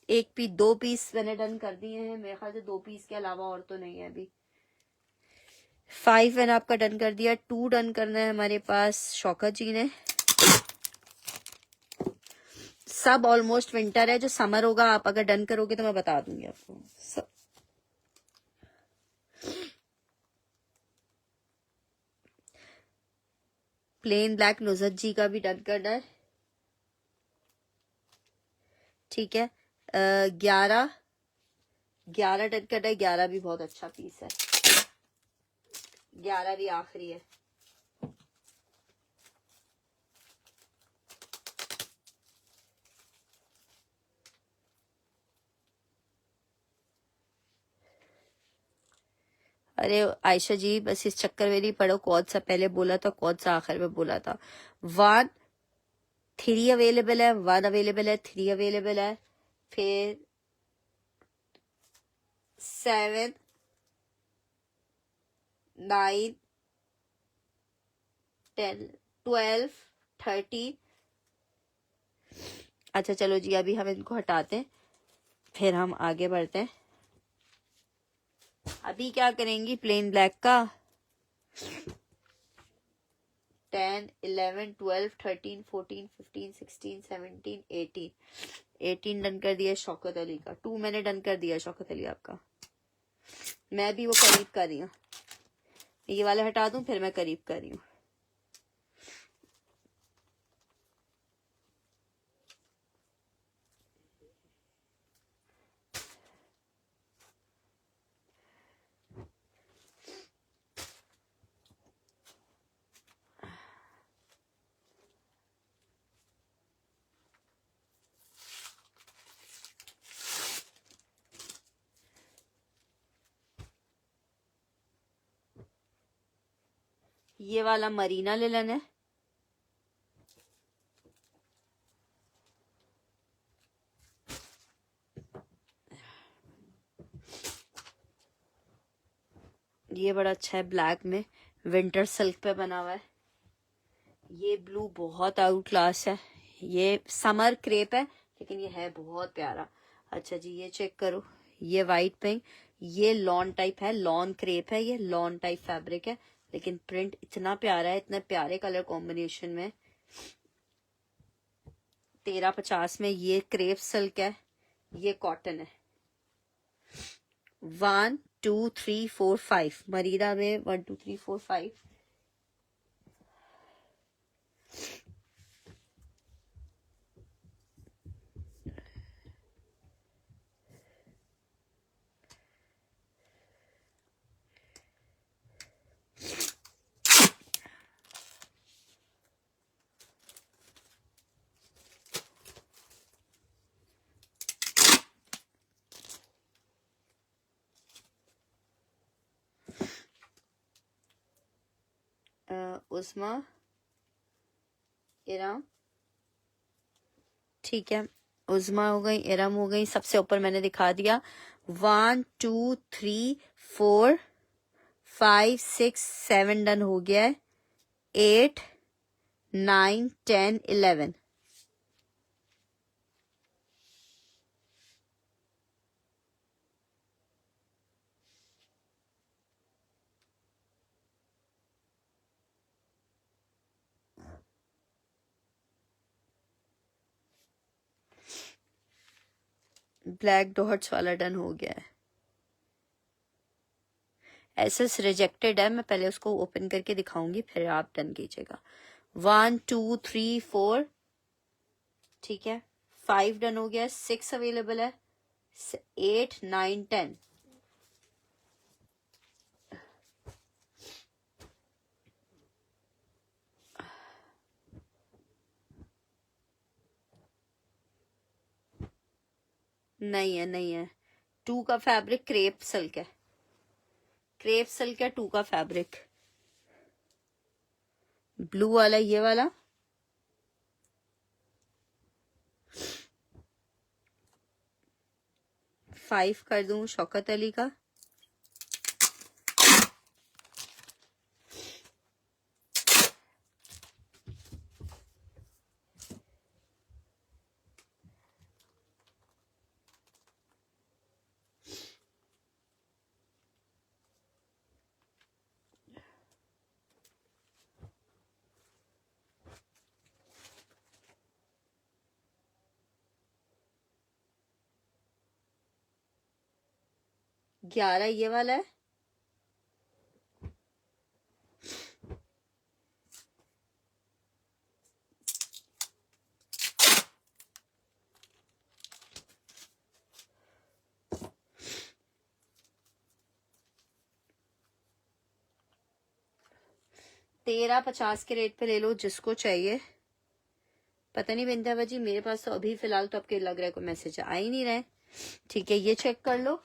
एक पीस, 2 पीस मैंने डन कर दिए हैं मेरे ख्याल से। 2 पीस के अलावा और तो नहीं है अभी। 5 मैंने आपका डन कर दिया। 2 डन करना है हमारे पास शौकत जी ने। सब ऑलमोस्ट विंटर है, जो समर होगा आप अगर डन करोगे तो मैं बता दूंगी आपको सब। प्लेन ब्लैक नुजत जी का भी डन करना है, ठीक है। 11 डन करना है। 11 भी बहुत अच्छा पीस है, 11 भी आखिरी है। अरे आयशा जी बस इस चक्कर में नहीं पड़ो, कौन सा पहले बोला था कौन सा आखिर में बोला था। 1 3 अवेलेबल है, 1 अवेलेबल है, 3 अवेलेबल है, फिर 7 9 10 12 13। अच्छा चलो जी अभी हम इनको हटाते हैं, फिर हम आगे बढ़ते हैं। अभी क्या करेंगी प्लेन ब्लैक का 10 11 12 13 14 15 16 17 18 डन कर दिया शौकत अली का। 2 मैंने डन कर दिया शौकत अली आपका। मैं भी वो करीब कर रही हूँ, ये वाले हटा दूं फिर मैं करीब कर रही हूँ। ये वाला मरीना ले लेना है। ये बड़ा अच्छा है, ब्लैक में विंटर सिल्क पे बना हुआ है। ये ब्लू बहुत आउट क्लास है, ये समर क्रेप है लेकिन ये है बहुत प्यारा। अच्छा जी ये चेक करो, ये वाइट पिंक, ये लॉन टाइप है, लॉन क्रेप है, ये लॉन टाइप फैब्रिक है लेकिन प्रिंट इतना प्यारा है, इतने प्यारे कलर कॉम्बिनेशन में। 1350 में ये क्रेप सिल्क है, ये कॉटन है। 1 2 3 4 5 मरीना में 1 2 3 4 5। उस्मा इराम, ठीक है उस्मा हो गई, इरम हो गई, सबसे ऊपर मैंने दिखा दिया। 1 2 3 4 5 6 7 डन हो गया है। 8 9 10 11। ब्लैक डॉट्स वाला डन हो गया है। एसएस रिजेक्टेड है, मैं पहले उसको ओपन करके दिखाऊंगी फिर आप डन कीजिएगा। 1 2 3 4, ठीक है 5 डन हो गया है, 6 अवेलेबल है, 8 9 10। नहीं है नहीं है, 2 का फैब्रिक क्रेप सिल्क है, क्रेप सिल्क है 2 का फैब्रिक। ब्लू वाला ये वाला 5 कर दूं शौकत अली का। ग्यारह ये वाला है, तेरह 50 के रेट पे ले लो जिसको चाहिए। पता नहीं बिंदा जी मेरे पास तो अभी फिलहाल तो आपके लग रहा है कोई मैसेज आ ही नहीं रहा है। ठीक है ये चेक कर लो,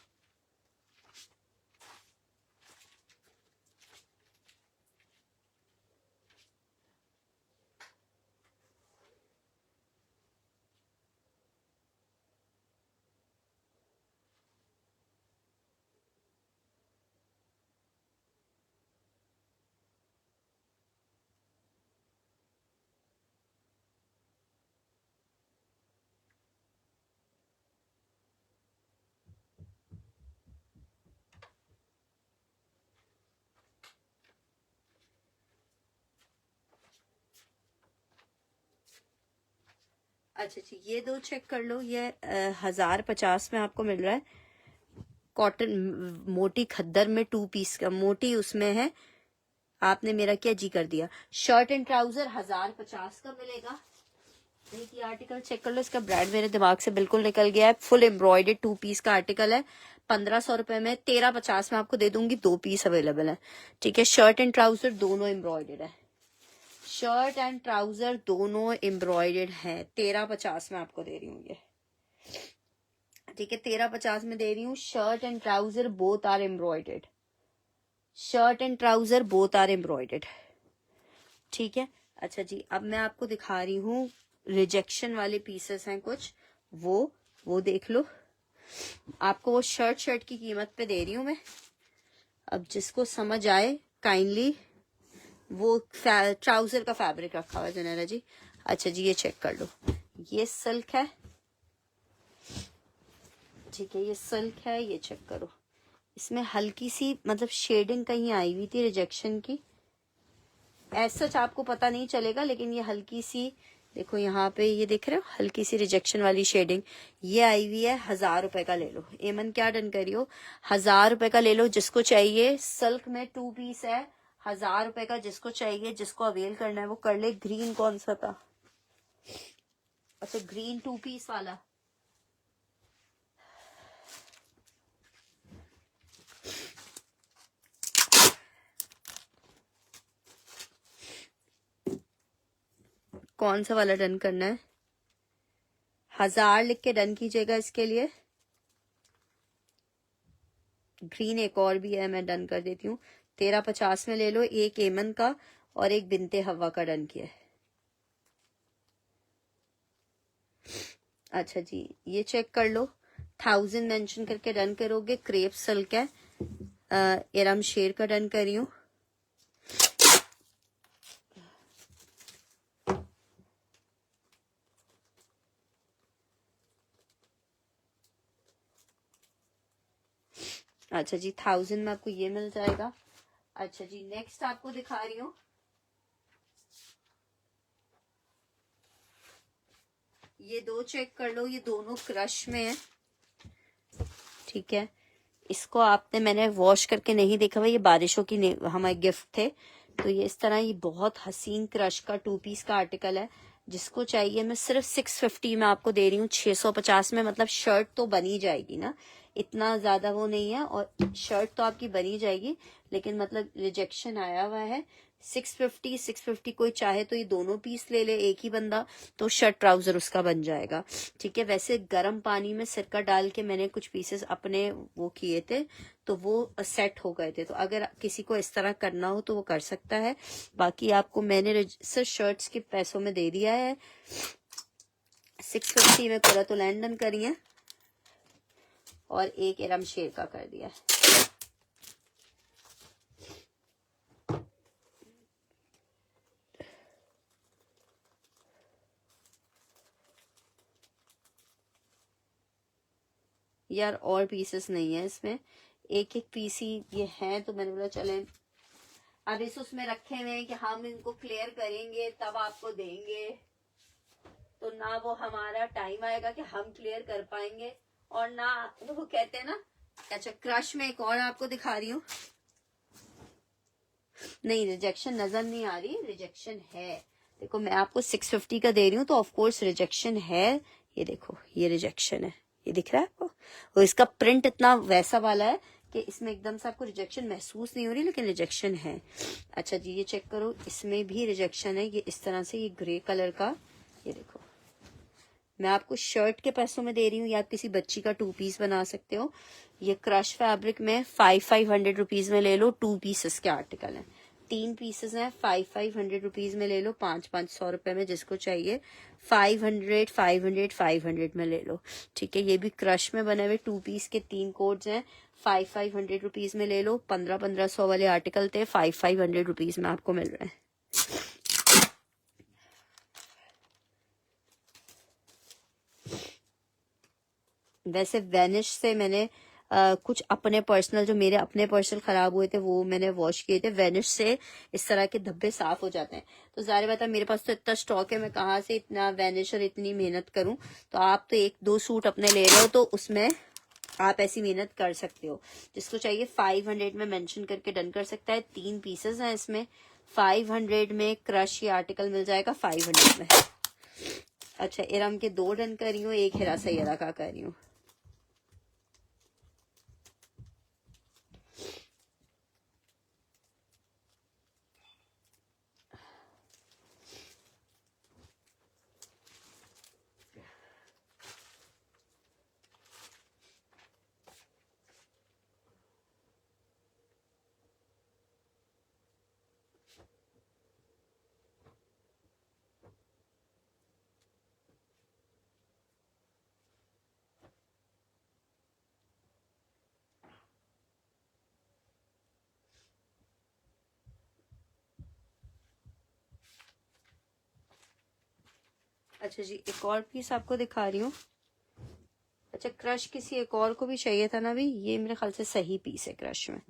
अच्छा जी, ये दो चेक कर लो, ये 1050 में आपको मिल रहा है। कॉटन मोटी खद्दर में 2 पीस का, मोटी उसमें है। आपने मेरा क्या जी कर दिया। शर्ट एंड ट्राउजर 1050 का मिलेगा। ये आर्टिकल चेक कर लो, इसका ब्रांड मेरे दिमाग से बिल्कुल निकल गया है। फुल एम्ब्रॉयडर्ड 2 पीस का आर्टिकल है। 1500 रुपए में 1350 में आपको दे दूंगी। 2 पीस अवेलेबल है, ठीक है। शर्ट एंड ट्राउजर दोनों एम्ब्रॉयडर्ड है, शर्ट एंड ट्राउजर दोनों एम्ब्रॉयडर्ड है। 1350 में आपको दे रही हूँ ये, ठीक है। 1350 में दे रही हूँ। Shirt and trouser both are embroidered, shirt and trouser both are embroidered, ठीक है। अच्छा जी, अब मैं आपको दिखा रही हूँ रिजेक्शन वाले पीसेस हैं कुछ, वो देख लो। आपको वो शर्ट की कीमत पे दे रही हूँ मैं। अब जिसको समझ आए काइंडली, वो ट्राउजर का फैब्रिक रखा हुआ है जनेरा जी। अच्छा जी, ये चेक कर लो, ये सिल्क है, ठीक है। ये सिल्क है, ये चेक करो। इसमें हल्की सी मतलब शेडिंग कहीं आई हुई थी रिजेक्शन की, ऐसा सच आपको पता नहीं चलेगा, लेकिन ये हल्की सी देखो यहाँ पे, ये देख रहे हो हल्की सी रिजेक्शन वाली शेडिंग, ये आई हुई है। 1000 रुपए का ले लो। एमन क्या डन करियो, 1000 रुपए का ले लो जिसको चाहिए। सिल्क में 2 पीस है, 1000 रुपए का जिसको चाहिए, जिसको अवेल करना है वो कर ले। ग्रीन कौन सा था, अच्छा ग्रीन 2 पीस वाला, कौन सा वाला डन करना है। 1000 लिख के डन कीजिएगा इसके लिए। ग्रीन एक और भी है, मैं डन कर देती हूँ। 1350 में ले लो। एक एमन का और एक बिनते हवा का डन किया है। अच्छा जी, ये चेक कर लो। 1000 मेंशन करके डन करोगे। क्रेप सिल्क है, एरम शेर का डन करी हूँ। अच्छा जी, 1000 में आपको ये मिल जाएगा। अच्छा जी, नेक्स्ट आपको दिखा रही हूँ, ये दो चेक कर लो, ये दोनों क्रश में है, ठीक है। इसको आपने मैंने वॉश करके नहीं देखा हुआ, ये बारिशों की हमारे गिफ्ट थे। तो ये इस तरह, ये बहुत हसीन क्रश का 2 पीस का आर्टिकल है। जिसको चाहिए मैं सिर्फ 650 में आपको दे रही हूँ। 650 में मतलब शर्ट तो बनी जाएगी ना, इतना ज्यादा वो नहीं है, और शर्ट तो आपकी बनी जाएगी, लेकिन मतलब रिजेक्शन आया हुआ है। 650 कोई चाहे तो ये दोनों पीस ले ले एक ही बंदा, तो शर्ट ट्राउजर उसका बन जाएगा, ठीक है। वैसे गर्म पानी में सिरका डाल के मैंने कुछ पीसेस अपने वो किए थे, तो वो सेट हो गए थे। तो अगर किसी को इस तरह करना हो तो वो कर सकता है। बाकी आपको मैंने सिर्फ शर्ट्स के पैसों में दे दिया है। 650 में पूरा तो लैंडन करी है, और एक एरम शेर का कर दिया है। यार और पीसेस नहीं है इसमें, एक एक पीस ही ये है, तो मैंने बोला चले अब इस उसमें रखे हुए हैं कि हम इनको क्लियर करेंगे तब आपको देंगे, तो ना वो हमारा टाइम आएगा कि हम क्लियर कर पाएंगे, और ना वो कहते हैं ना। अच्छा, क्रश में एक और आपको दिखा रही हूँ। नहीं, रिजेक्शन नजर नहीं आ रही, रिजेक्शन है। देखो मैं आपको 650 का दे रही हूँ, तो ऑफकोर्स रिजेक्शन है। ये देखो, ये रिजेक्शन है, ये दिख रहा है आपको। और इसका प्रिंट इतना वैसा वाला है कि इसमें एकदम से आपको रिजेक्शन महसूस नहीं हो रही, लेकिन रिजेक्शन है। अच्छा जी, ये चेक करो, इसमें भी रिजेक्शन है। ये इस तरह से, ये ग्रे कलर का, ये देखो। मैं आपको शर्ट के पैसों में दे रही हूँ, या आप किसी बच्ची का 2 पीस बना सकते हो। ये क्रश फैब्रिक में 500 रुपीज में ले लो। 2 पीसेस के आर्टिकल हैं, 3 पीसेस हैं। 500 रुपीज में ले लो। 500 रुपए में जिसको चाहिए। 500 में ले लो, ठीक है। ये भी क्रश में बने हुए 2 पीस के 3 कोड्स हैं। 500 रुपीज में ले लो। 1500 वाले आर्टिकल थे, 500 रुपीज में आपको मिल रहे हैं। वैसे वेनिश से मैंने कुछ अपने पर्सनल, जो मेरे अपने पर्सनल खराब हुए थे वो मैंने वॉश किए थे। वेनिश से इस तरह के धब्बे साफ हो जाते हैं। तो जाहिर बात है मेरे पास तो इतना स्टॉक है, मैं कहाँ से इतना वेनिश और इतनी मेहनत करूं। तो आप तो 1-2 सूट अपने ले रहे हो तो उसमें आप ऐसी मेहनत कर सकते हो। जिसको चाहिए 500 में मेंशन करके डन कर सकता है। 3 पीसेस हैं इसमें। 500 में क्रश ये आर्टिकल मिल जाएगा 500 में। अच्छा, इरम के 2 डन कर रही हूँ, एक हिरा सैयदा का कर रही हूँ। अच्छा जी, एक और पीस आपको दिखा रही हूँ। अच्छा, क्रश किसी एक और को भी चाहिए था ना भी, ये मेरे ख्याल से सही पीस है क्रश में।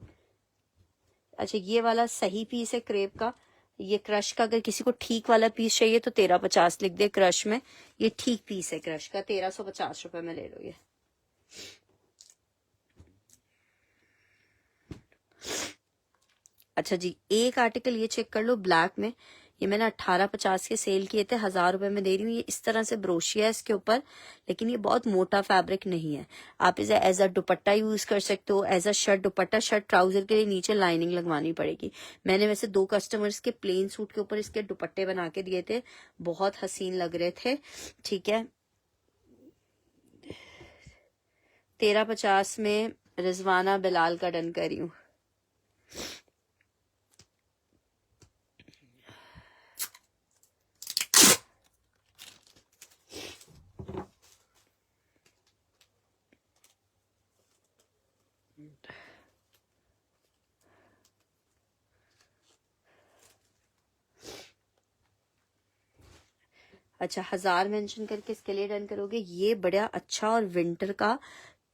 अच्छा, ये वाला सही पीस है क्रेप का। ये क्रश का अगर किसी को ठीक वाला पीस चाहिए तो 1350 लिख दे क्रश में। ये ठीक पीस है क्रश का, 1350 रुपए में ले लो ये। अच्छा जी, एक आर्टिकल ये चेक कर लो ब्लैक में। ये मैंने 1850 के सेल किए थे, 1000 रुपए में दे रही हूँ। ये इस तरह से ब्रोशिया है इसके ऊपर, लेकिन ये बहुत मोटा फैब्रिक नहीं है। आप इसे एज अ दुपट्टा यूज कर सकते हो, as a shirt dupatta. Shirt trouser के लिए नीचे लाइनिंग लगवानी पड़ेगी। मैंने वैसे 2 कस्टमर्स के प्लेन सूट के ऊपर इसके दुपट्टे बना के दिए थे, बहुत हसीन लग रहे थे। ठीक है, 1350 में रिजवाना बिलाल का डन कर रही हूँ। अच्छा, 1000 मेंशन करके इसके लिए डन करोगे। ये बड़ा अच्छा और विंटर का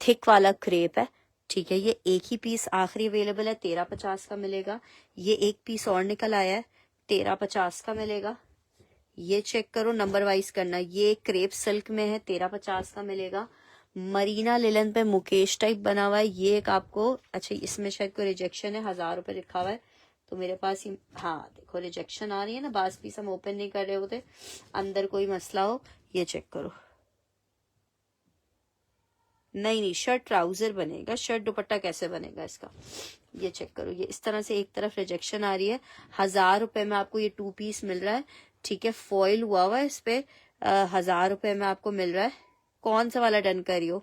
थिक वाला क्रेप है। ठीक है, ये एक ही पीस आखिरी अवेलेबल है, 1350 का मिलेगा। ये एक पीस और निकल आया है, 1350 का मिलेगा। ये चेक करो, नंबर वाइज करना। ये क्रेप सिल्क में है, 1350 का मिलेगा। मरीना लिलन पे मुकेश टाइप बना हुआ है। ये एक आपको, अच्छा इसमें शायद कोई रिजेक्शन है, 1000 रुपए लिखा हुआ है तो मेरे पास ही, हाँ देखो रिजेक्शन आ रही है ना, बास पीस हम ओपन नहीं कर रहे होते, अंदर कोई मसला हो। ये चेक करो, नहीं शर्ट ट्राउजर बनेगा, शर्ट दुपट्टा कैसे बनेगा इसका। ये चेक करो, ये इस तरह से एक तरफ रिजेक्शन आ रही है। 1000 रुपए में आपको ये 2 पीस मिल रहा है। ठीक है, फॉइल हुआ हुआ है इस पे। 1000 रुपए में आपको मिल रहा है। कौन सा वाला डन करियो,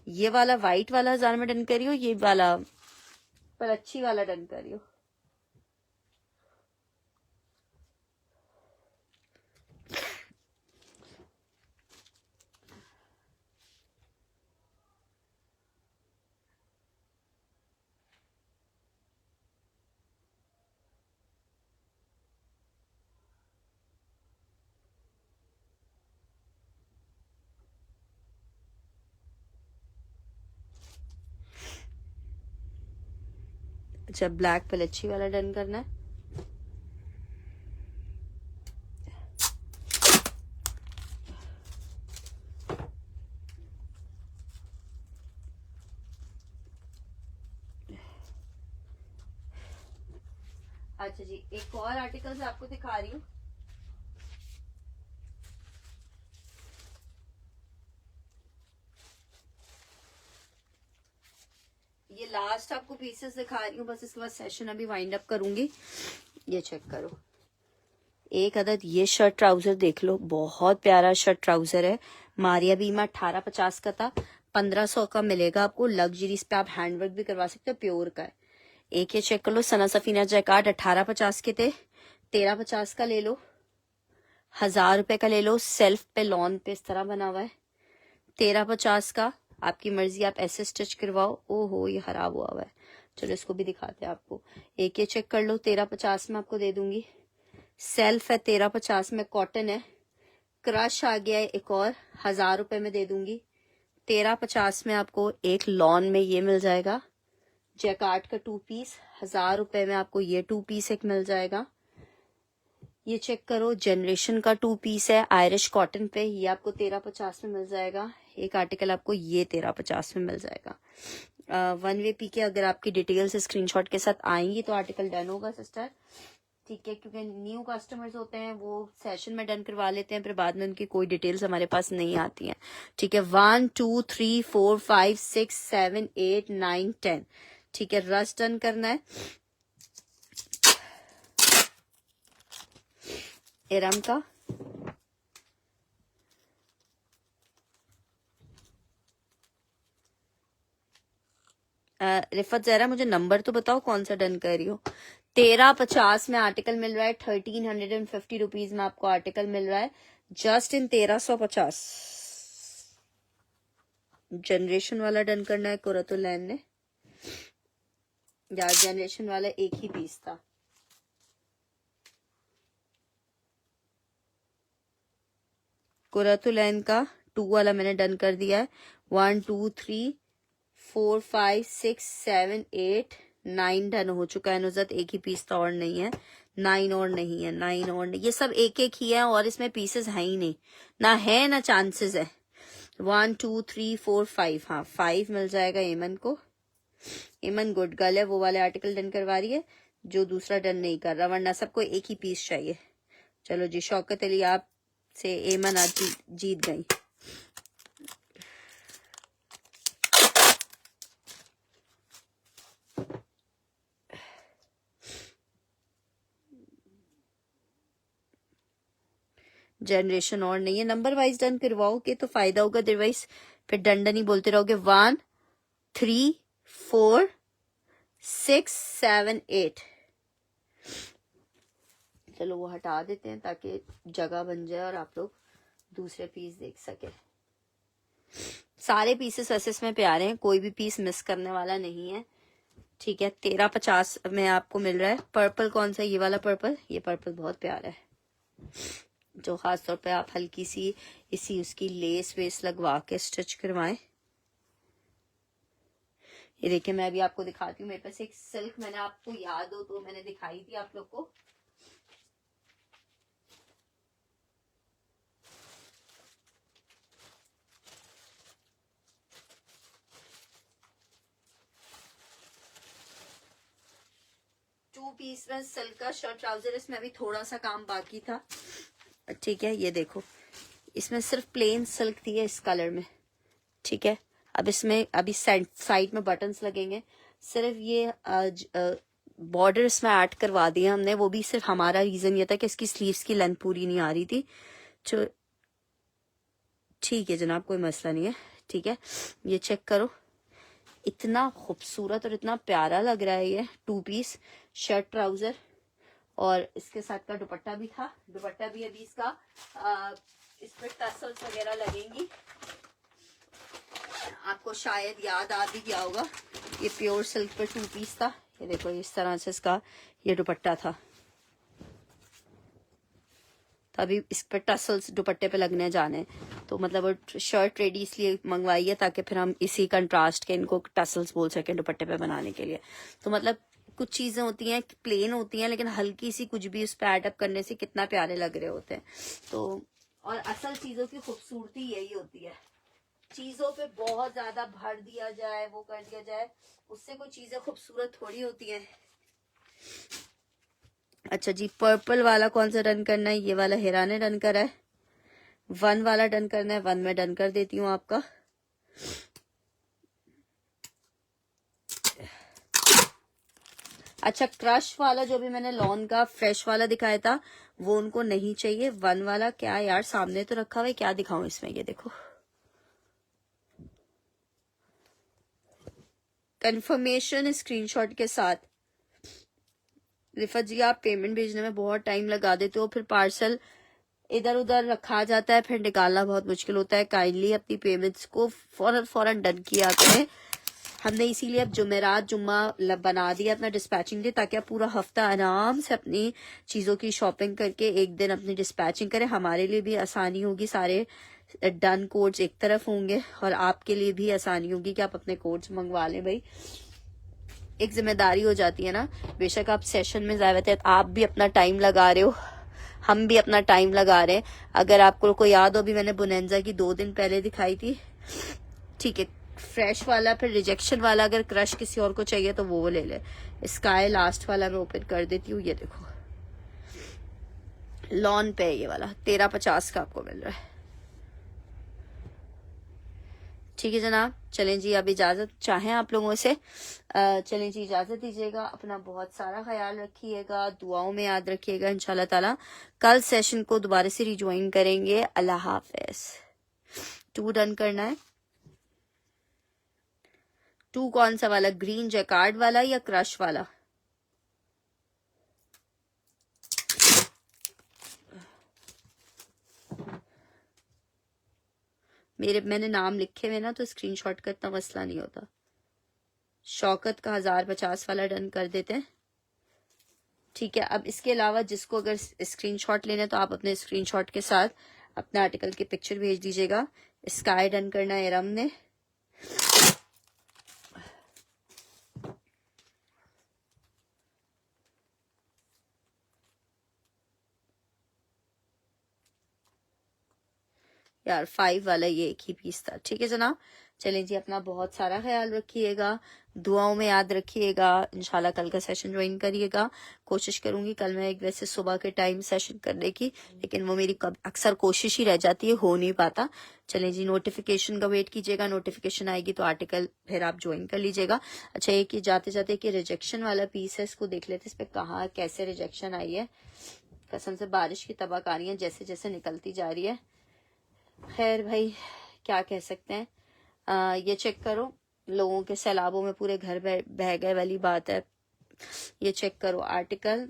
ये वाला व्हाइट वाला 1000 में डन करियो, ये वाला पर अच्छी वाला डन करियो। अच्छा, ब्लैक पे अच्छी वाला डन करना है। अच्छा जी, एक और आर्टिकल आपको दिखा रही हूँ। ये लास्ट आपको पीसेस दिखा रही हूँ, बस इसके बाद सेशन अभी वाइंड अप करूंगी। ये चेक करो, एक अदद ये शर्ट ट्राउजर देख लो, बहुत प्यारा शर्ट ट्राउजर है। मारिया बीमा 1850 का था, 1500 का मिलेगा आपको। लग्जरी, इस पे आप हैंडवर्क भी करवा सकते हो, प्योर का है। एक ये चेक कर लो, सना सफीना जैकार्ड 1850 के थे, 1350 का ले लो। 1000 रुपए का ले लो, सेल्फ पे लॉन पे इस तरह बना हुआ है, 1350 का। आपकी मर्जी, आप ऐसे स्टिच करवाओ। ओहो, ये खराब हुआ हुआ है, चलो इसको भी दिखाते हैं आपको। एक ये चेक कर लो, 1350 में आपको दे दूंगी। सेल्फ है, 1350 में, कॉटन है। क्रश आ गया है एक और, 1000 रुपए में दे दूंगी। 1350 में आपको एक लॉन में ये मिल जाएगा। जैकार्ड का 2 पीस 1000 रुपए में आपको ये 2 पीस एक मिल जाएगा। ये चेक करो, जनरेशन का 2 पीस है आयरिश कॉटन पे, ये आपको 1350 में मिल जाएगा। एक आर्टिकल आपको ये 1350 में मिल जाएगा। 1 वे पी के अगर आपकी डिटेल्स स्क्रीनशॉट के साथ आएंगी तो आर्टिकल डन होगा सिस्टर, ठीक है, क्योंकि न्यू कस्टमर्स होते हैं वो सेशन में डन करवा लेते हैं, फिर बाद में उनकी कोई डिटेल्स हमारे पास नहीं आती हैं, ठीक है। 1 2 3 4 5 6 7 8 9 10, ठीक है, रश डन करना है। इरम का रिफत जहरा मुझे नंबर तो बताओ कौन सा डन कर रही हो। 1350 में आर्टिकल मिल रहा है, 1350 रुपीज में आपको आर्टिकल मिल रहा है जस्ट इन 1350। जनरेशन वाला डन करना है कुरतुलैन ने, यार जनरेशन वाला एक ही पीस था। कुरतुलैन का 2 वाला मैंने डन कर दिया है। 1 2 3 4 5 6 7 8 9 डन हो चुका है। नुज़त एक ही पीस था और नहीं है, 9 और नहीं है, 9 और नहीं, ये सब एक एक ही है और इसमें पीसेस है ही नहीं, ना है ना चांसेस है। 1 2 3 4 5, हाँ 5 मिल जाएगा एमन को। एमन गुड गर्ल है, वो वाले आर्टिकल डन करवा रही है जो दूसरा डन नहीं कर रहा, वरना सबको एक ही पीस चाहिए। चलो जी, शौकत अली आप से एमन आज जीत गई। जनरेशन और नहीं है, नंबर वाइज डन करवाओगे तो फायदा होगा, अदरवाइज फिर डंडन ही बोलते रहोगे। 1 3 4 6 7 8, चलो वो हटा देते हैं ताकि जगह बन जाए और आप लोग दूसरे पीस देख सके। सारे पीसेस वैसे इसमें प्यारे हैं, कोई भी पीस मिस करने वाला नहीं है, ठीक है। 1350 में आपको मिल रहा है। पर्पल कौन सा, ये वाला पर्पल, ये पर्पल बहुत प्यारा है, जो खास तौर पे आप हल्की सी इसी उसकी लेस वेस लगवा के स्टिच करवाएं। ये देखिए, मैं अभी आपको दिखाती हूँ, मेरे पास एक सिल्क, मैंने आपको याद हो तो मैंने दिखाई थी आप लोग को। टू पीस में सिल्क का शर्ट ट्राउजर, इसमें अभी थोड़ा सा काम बाकी था, ठीक है। ये देखो, इसमें सिर्फ प्लेन सिल्क थी इस कलर में, ठीक है। अब इसमें अभी साइड में बटन्स लगेंगे, सिर्फ ये बॉर्डर इसमें ऐड करवा दिया हमने, वो भी सिर्फ हमारा रीजन ये था कि इसकी स्लीव्स की लेंथ पूरी नहीं आ रही थी, तो ठीक है जनाब, कोई मसला नहीं है, ठीक है। ये चेक करो, इतना खूबसूरत और इतना प्यारा लग रहा है ये 2 पीस शर्ट ट्राउजर, और इसके साथ का दुपट्टा भी था। दुपट्टा भी अभी इसका इस पर टसल्स वगैरह लगेंगी, आपको शायद याद आ भी गया होगा, ये प्योर सिल्क पर 2 पीस था। ये देखो, इस तरह से इसका ये दुपट्टा था, तो अभी इस पर टसल्स दुपट्टे पे लगने जाने, तो मतलब शर्ट रेडी इसलिए मंगवाई है ताकि फिर हम इसी कंट्रास्ट के इनको टसल्स बोल सकें दुपट्टे पे बनाने के लिए। तो मतलब कुछ चीजें होती हैं प्लेन होती हैं, लेकिन हल्की सी कुछ भी उस पर एड अप करने से कितना प्यारे लग रहे होते हैं। तो और असल चीजों की खूबसूरती यही होती है, चीजों पे बहुत ज्यादा भर दिया जाए, वो कर दिया जाए, उससे कोई चीजें खूबसूरत थोड़ी होती हैं। अच्छा जी, पर्पल वाला कौन सा डन करना है, ये वाला हेरा ने डन करा है। 1 वाला डन करना है, 1 में डन कर देती हूँ आपका। अच्छा, क्रश वाला जो भी मैंने लॉन का फ्रेश वाला दिखाया था वो उनको नहीं चाहिए। 1 वाला क्या यार, सामने तो रखा हुआ है, क्या दिखाऊं इसमें, ये देखो, कंफर्मेशन स्क्रीनशॉट के साथ। रिफत जी, आप पेमेंट भेजने में बहुत टाइम लगा देते हो, फिर पार्सल इधर उधर रखा जाता है, फिर निकालना बहुत मुश्किल होता है। काइंडली अपनी पेमेंट्स को फौरन डन किया करें। हमने इसीलिए अब जुमेरात जुम्मा बना दिया अपना डिस्पैचिंग डे, ताकि आप पूरा हफ्ता आराम से अपनी चीजों की शॉपिंग करके एक दिन अपनी डिस्पैचिंग करें, हमारे लिए भी आसानी होगी सारे डन कोड्स एक तरफ होंगे और आपके लिए भी आसानी होगी कि आप अपने कोड्स मंगवा लें। भाई एक जिम्मेदारी हो जाती है ना, बेशक आप सेशन में ज़्यादा है, आप भी अपना टाइम लगा रहे हो, हम भी अपना टाइम लगा रहे हैं। अगर आपको कोई याद हो, अभी मैंने बोनेंजा की 2 दिन पहले दिखाई थी, ठीक है, फ्रेश वाला। फिर रिजेक्शन वाला अगर क्रश किसी और को चाहिए तो वो ले ले। स्काई लास्ट वाला मैं ओपन कर देती हूँ, ये देखो लॉन पे है ये वाला, 1350 का आपको मिल रहा है। ठीक है जनाब, चलें जी, अब इजाजत चाहें आप लोगों से, चलें जी इजाजत दीजिएगा। अपना बहुत सारा ख्याल रखिएगा, दुआओं में याद रखिएगा। इंशाल्लाह ताला कल सेशन को दोबारा से रिज्वाइन करेंगे। अल्लाह हाफिज। 2 डन करना है। 2 कौन सा वाला, ग्रीन जैकार्ड वाला या क्रश वाला? मैंने नाम लिखे हुए ना, तो स्क्रीनशॉट का इतना मसला नहीं होता। शौकत का 1050 वाला डन कर देते हैं। ठीक है, अब इसके अलावा जिसको अगर स्क्रीनशॉट लेना है तो आप अपने स्क्रीनशॉट के साथ अपने आर्टिकल की पिक्चर भेज दीजिएगा। स्काई डन करना है इरम ने। यार 5 वाला ये एक ही पीस था। ठीक है जनाब, चलें जी, अपना बहुत सारा ख्याल रखिएगा, दुआओं में याद रखिएगा। इंशाल्लाह कल का सेशन ज्वाइन करिएगा। कोशिश करूंगी कल मैं एक वैसे सुबह के टाइम सेशन करने की, लेकिन वो मेरी अक्सर कोशिश ही रह जाती है, हो नहीं पाता। चलें जी, नोटिफिकेशन का वेट कीजिएगा, नोटिफिकेशन आएगी तो आर्टिकल फिर आप ज्वाइन कर लीजिएगा। अच्छा, ये कि जाते जाते कि रिजेक्शन वाला पीस है, इसको देख लेते, इस पे कहाँ कैसे रिजेक्शन आई है। कसम से बारिश की तबाकारियां जैसे जैसे निकलती जा रही है। खैर भाई, क्या कह सकते हैं। ये चेक करो, लोगों के सैलाबों में पूरे घर बह गए वाली बात है। ये चेक करो आर्टिकल,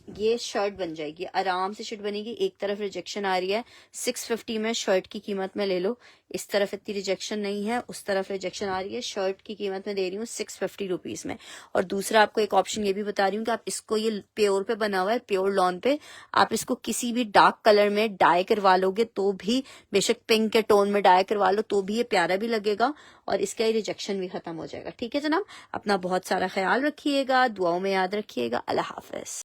ये शर्ट बन जाएगी, आराम से शर्ट बनेगी। एक तरफ रिजेक्शन आ रही है 650 में, शर्ट की कीमत में ले लो। इस तरफ इतनी रिजेक्शन नहीं है, उस तरफ रिजेक्शन आ रही है। शर्ट की कीमत में दे रही हूँ 650 रुपीज में। और दूसरा आपको एक ऑप्शन ये भी बता रही हूँ कि आप इसको, ये प्योर पे बना हुआ है, प्योर लॉन पे, आप इसको किसी भी डार्क कलर में डाई करवा लोगे तो भी, बेशक पिंक के टोन में डाई करवा लो तो भी ये प्यारा भी लगेगा और इसका ही रिजेक्शन भी खत्म हो जाएगा। ठीक है जनाब, अपना बहुत सारा ख्याल रखिएगा, दुआओं में याद रखिएगा। अल्लाह हाफिज।